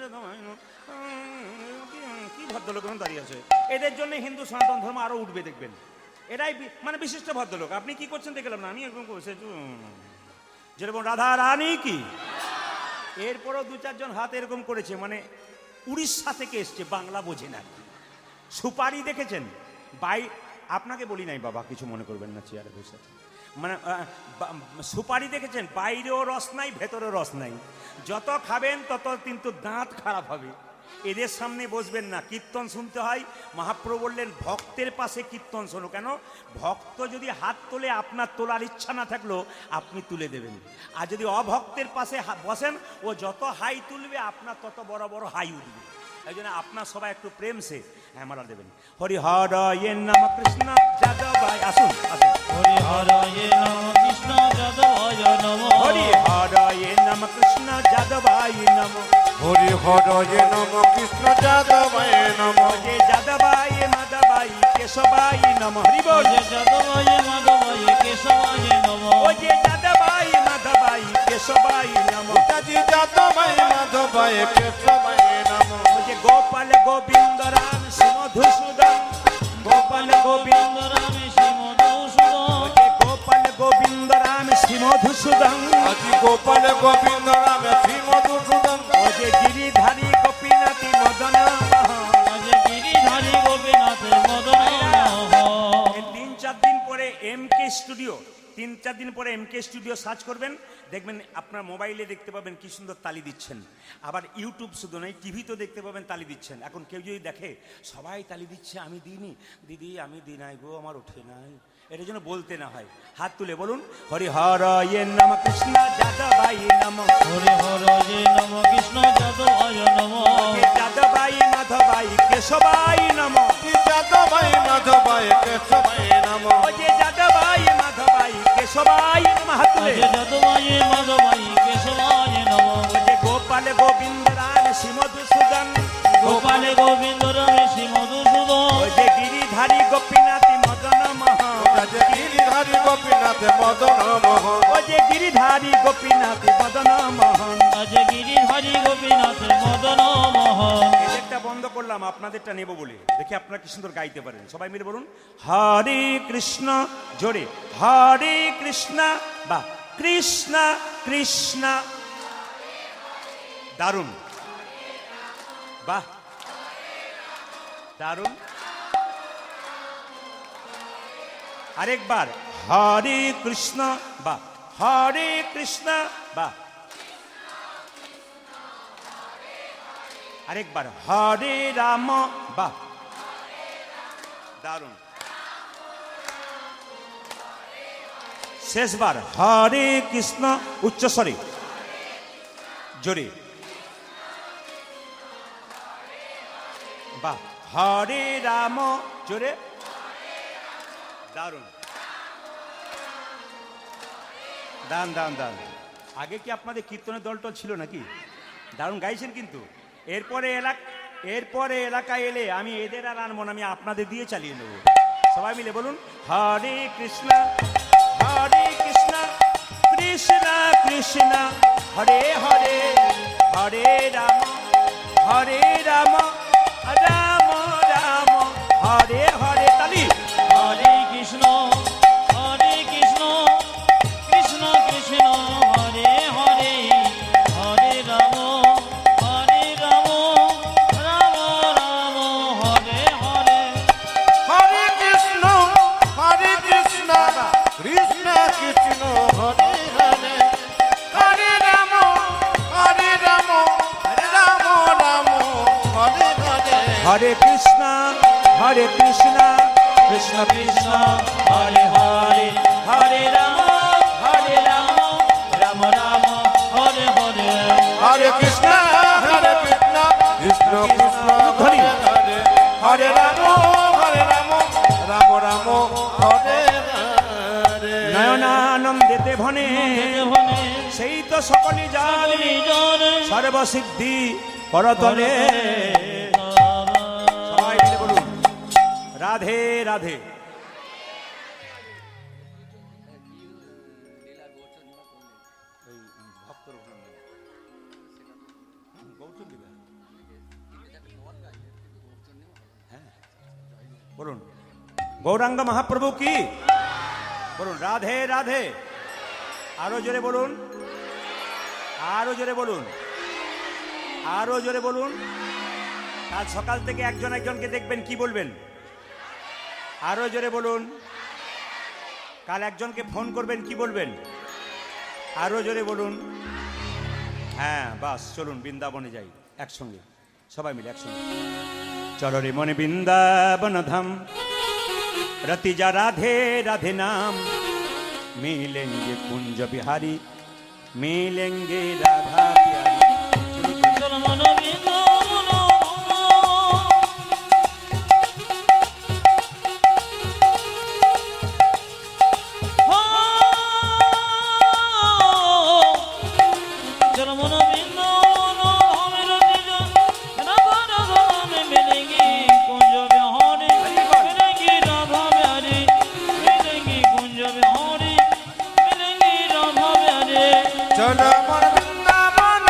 Speaker 1: কি ভদ্রলোক দাঁড়িয়ে আছে। এদের জন্য হিন্দু সনাতন ধর্ম আরো উঠবে দেখবেন। এরাই মানে বিশিষ্ট ভদ্রলোক। আপনি কি করছেন দেখলাম না, আমি এরকম করছি যেরকম রাধা রানী কি। এরপরও 2-4 জন হাত এরকম করেছে, মানে উড়িষ্যা থেকে এসছে, বাংলা বোঝে না। সুপারি দেখেছেন? আপনাকে বলি নাই বাবা, কিছু মনে করবেন না, চেয়ারে বসে আছে। মানে সুপারি দেখেছেন? বাইরেও রস নাই, ভেতরেও রস নাই। যত খাবেন তত কিন্তু দাঁত খারাপ হবে। এদের সামনে বসবেন না, কীর্তন শুনতে হয়। মহাপ্রভু বললেন ভক্তের পাশে কীর্তন শোনো। কেন? ভক্ত যদি হাত তোলে, আপনার তোলার ইচ্ছা না থাকলেও আপনি তুলে দেবেন। আর যদি অভক্তের পাশে বসেন, ও যত হাই তুলবে আপনার তত বড় বড় হাই উঠবে। এই জন্য আপনার সবাই একটু প্রেম সে হ্যামারা দেবেন। হরি হরয়ে নম কৃষ্ণ যাদবায়। আসুন আসুন।
Speaker 3: হরি হরয়ে নম কৃষ্ণ যাদবায় নম।
Speaker 1: হরি হরয়ে নম কৃষ্ণ যাদবায় নম।
Speaker 2: হরি হরয়ে নম কৃষ্ণ যাদবায় নম।
Speaker 1: যে যাদবায় মাধবাই কেশবাই নম। হরি বল।
Speaker 3: যে যাদবায় মাধবায় কেশবায় নম।
Speaker 1: ও যে যাদবাই মাধবাই কেশবাই নম।
Speaker 2: আজি যাদবায় মাধবায় কেশবায় নম।
Speaker 1: ও যে গোপাল গোবিন্দ রাম শ্রী মধুসূদন। গোপাল গোবিন্দ
Speaker 3: রাম শ্রী মধুসূদন।
Speaker 1: ও যে গোপাল গোবিন্দ রাম শ্রী মধুসূদন। মধুসূদন
Speaker 2: আজি গোপাল গোবিন্দ রামে শ্রী মধুসূদন
Speaker 1: ও যে গিরিধারী গোপীনাথী মদন মোহন।
Speaker 3: আজ গিরিধারী গোপীনাথের মদন মোহন।
Speaker 1: এই 3-4 দিন পরে এমকে স্টুডিও 3-4 দিন পরে এমকে স্টুডিও সার্চ করবেন, দেখবেন আপনার মোবাইলে দেখতে পাবেন কি সুন্দর তালি দিচ্ছেন। আবার ইউটিউব শুধু নয়, টিভিতেও দেখতে পাবেন তালি দিচ্ছেন। এখন কেউ যদি দেখে সবাই তালি দিচ্ছে, আমি দিইনি, দিদি আমি দিই নাই গো, আমার ওঠে নাই, এটার জন্য বলতে না হয়। হাত তুলে বলুন হরি হর ইয়ে নম কৃষ্ণ যাদবাই নম,
Speaker 3: হরে হর যে নম কৃষ্ণ যাদবায় নম,
Speaker 1: যাদবাই মাধবাই কেশবাই নম,
Speaker 2: যাদবাই মাধবাই কেশবাই নম
Speaker 1: ও যে যাদবাই মাধবাই কেশবাই নম। হাত তুলে
Speaker 3: আজ যাদবায় মাধবায় কেশবায় নম,
Speaker 1: ও যে গোপাল গোবিন্দ রাম শ্রী মধুসূদন,
Speaker 3: গোপালে গোবিন্দ রমে শ্রী মধুসূদন,
Speaker 1: ও যে গিরিধারী গোপীনাথী মদন মোহন,
Speaker 2: রাজে গিরিধারী গোপীনাথ মদন মোহন
Speaker 1: ও যে গিরিধারী গোপীনাথী মদন মোহন।
Speaker 3: আজ গিরিধারী গোপীনাথের মদন মোহন।
Speaker 1: এদেরটা বন্ধ করলাম, আপনাদেরটা নেব বলে। দেখি আপনারা কি সুন্দর গাইতে পারেন। সবাই মিলে বলুন হরে কৃষ্ণ, জোরে হরে কৃষ্ণ বা কৃষ্ণ কৃষ্ণ, দারুণ, বাহ দারুণ। আরেকবার হরে কৃষ্ণ বা হরে কৃষ্ণ বা আরেকবার হরে রাম বা, দারুণ। শেষবার হরে কৃষ্ণ উচ্চস্বরে, জোরে বা হরে রাম, জোরে, দারুণ। দান দান দান। আগে কি আপনাদের কীর্তনের দলটল ছিল নাকি? দারুণ গাইছেন কিন্তু। এরপরে এলাকায় এলে আমি এদের আর আনবো না, আমি আপনাদের দিয়ে চালিয়ে নেব। সবাই মিলে বলুন হরে কৃষ্ণ কৃষ্ণ কৃষ্ণ হরে হরে, হরে রাম রাম রাম হরে হরে। তালি
Speaker 3: হরে কৃষ্ণ কৃষ্ণ কৃষ্ণ হরে হরে, হরে রাম রাম রাম হরে হরে।
Speaker 2: হরে কৃষ্ণ কৃষ্ণ কৃষ্ণ হরে হরে, হরে রাম রাম রাম হরে হরে।
Speaker 1: হরে কৃষ্ণ কৃষ্ণ কৃষ্ণ হরে হরে, হরে রাম রাম রাম
Speaker 3: হরে হরে।
Speaker 2: হরে কৃষ্ণ কৃষ্ণ কৃষ্ণ হরে হরে, হরে রাম রাম রাম হরে হরে।
Speaker 1: নয়নানন্দেতে ভনে
Speaker 3: ভনে
Speaker 1: সেই তো সকলই জানি,
Speaker 3: সকলি জানে
Speaker 1: সর্বসিদ্ধি করতলে। সবাই মিলে বলুন রাধে রাধে। বলুন গৌরাঙ্গ মহাপ্রভু কি, বলুন রাধে রাধে। আরো জোরে বলুন, আরো জোরে বলুন, আরো জোরে বলুন। কাল সকাল থেকে একজনকে দেখবেন, কি বলবেন? আরো জোরে বলুন। কাল একজনকে ফোন করবেন, কি বলবেন? আরো জোরে বলুন। হ্যাঁ বাস, চলুন বৃন্দাবনে যাই একসঙ্গে, সবাই মিলে একসঙ্গে। চলো রে মনে বৃন্দাবন ধাম, रतिजा राधे राधे नाम, मिलेंगे कुंज बिहारी, मिलेंगे राधा प्यारी।
Speaker 2: চলো আমার বৃন্দাবন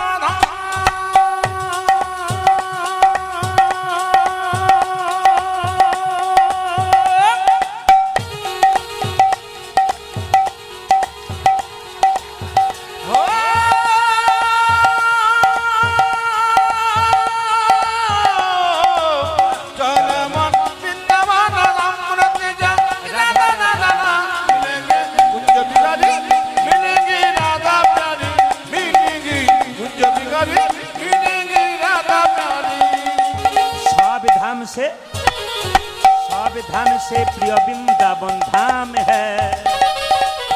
Speaker 1: सब धाम से प्रिय वृंदावन धाम है,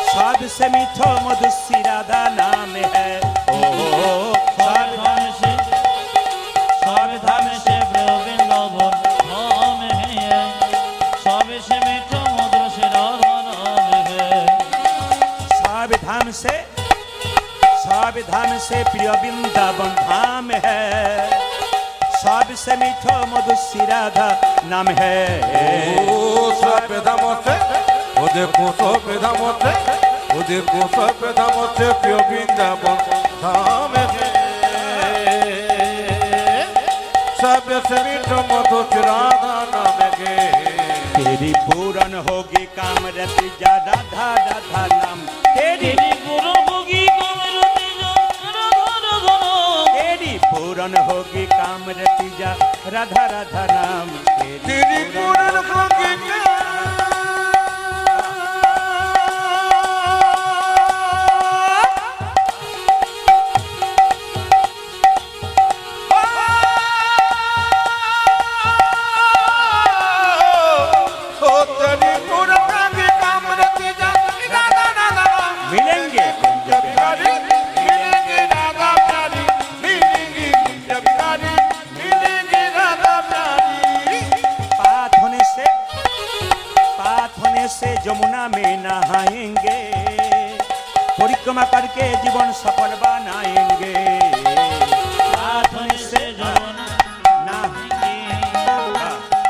Speaker 1: सबसे मीठो मधुर श्री राधा नाम है। ओ
Speaker 3: सब धाम से प्रिय वृंदावन धाम है, सबसे मीठो मधुर श्री राधा नाम है।
Speaker 1: सब धाम से प्रिय वृंदावन धाम है, सबसे मीठो मधुर श्री राधा नाम है।
Speaker 2: ও সব ধামতে ও দেখো সব ধামতে ও দেখো সব ধামতে প্রিয় বৃন্দাবন ধামে सबसे मीठो मधुर राधा नाम गे।
Speaker 1: तेरी पूरन होगी कामरति जा राधा राधा नाम, तेरी
Speaker 3: तेरी गुरु होगी कामरति जा राधा राधा नाम,
Speaker 1: तेरी पूरन होगी कामरति जा राधा राधा नाम,
Speaker 2: तेरी पूरन होगी
Speaker 1: मिलेंगे पात होने से जमुना में नहाएंगे, परिक्रमा करके जीवन सफल बनाएंगे।
Speaker 3: हाथ से जवन
Speaker 1: नहाएंगे,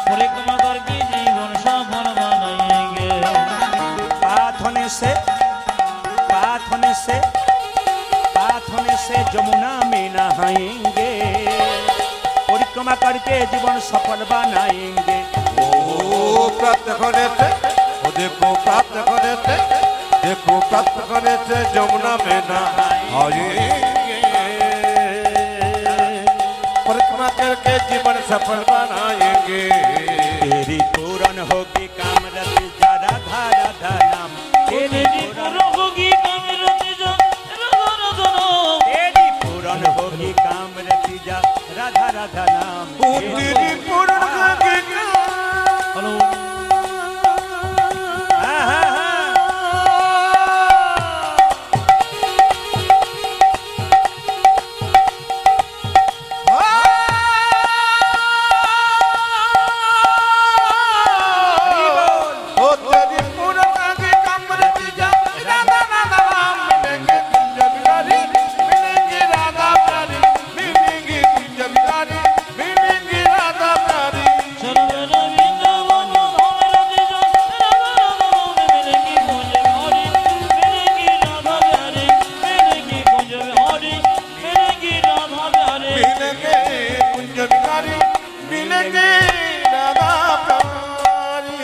Speaker 3: परिक्रमा करके जीवन सफल बनाएंगे।
Speaker 1: पात होने से जमुना में नहाएंगे, परिक्रमा करके जीवन सफल बनाएंगे।
Speaker 2: प्राप्त होने से देखो प्राप्त होने से देखो प्राप्त होने से जमुना में नहाएंगे, परिक्रमा करके जीवन सफल बनाएंगे।
Speaker 1: तेरी पूरन होगी कामरति जा राधा राधा नाम,
Speaker 3: तेरी गुरु होगी कामरति जा राधा राधा नाम,
Speaker 1: तेरी पूरन होगी कामरति जा राधा राधा नाम।
Speaker 2: तेरी पूरन होगी
Speaker 3: हेलो
Speaker 1: हाँ, हाँ, हाँ।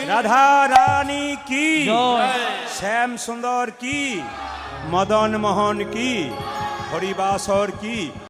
Speaker 1: राधा रानी की, श्याम सुंदर की, मदन मोहन की, हरिवासर की।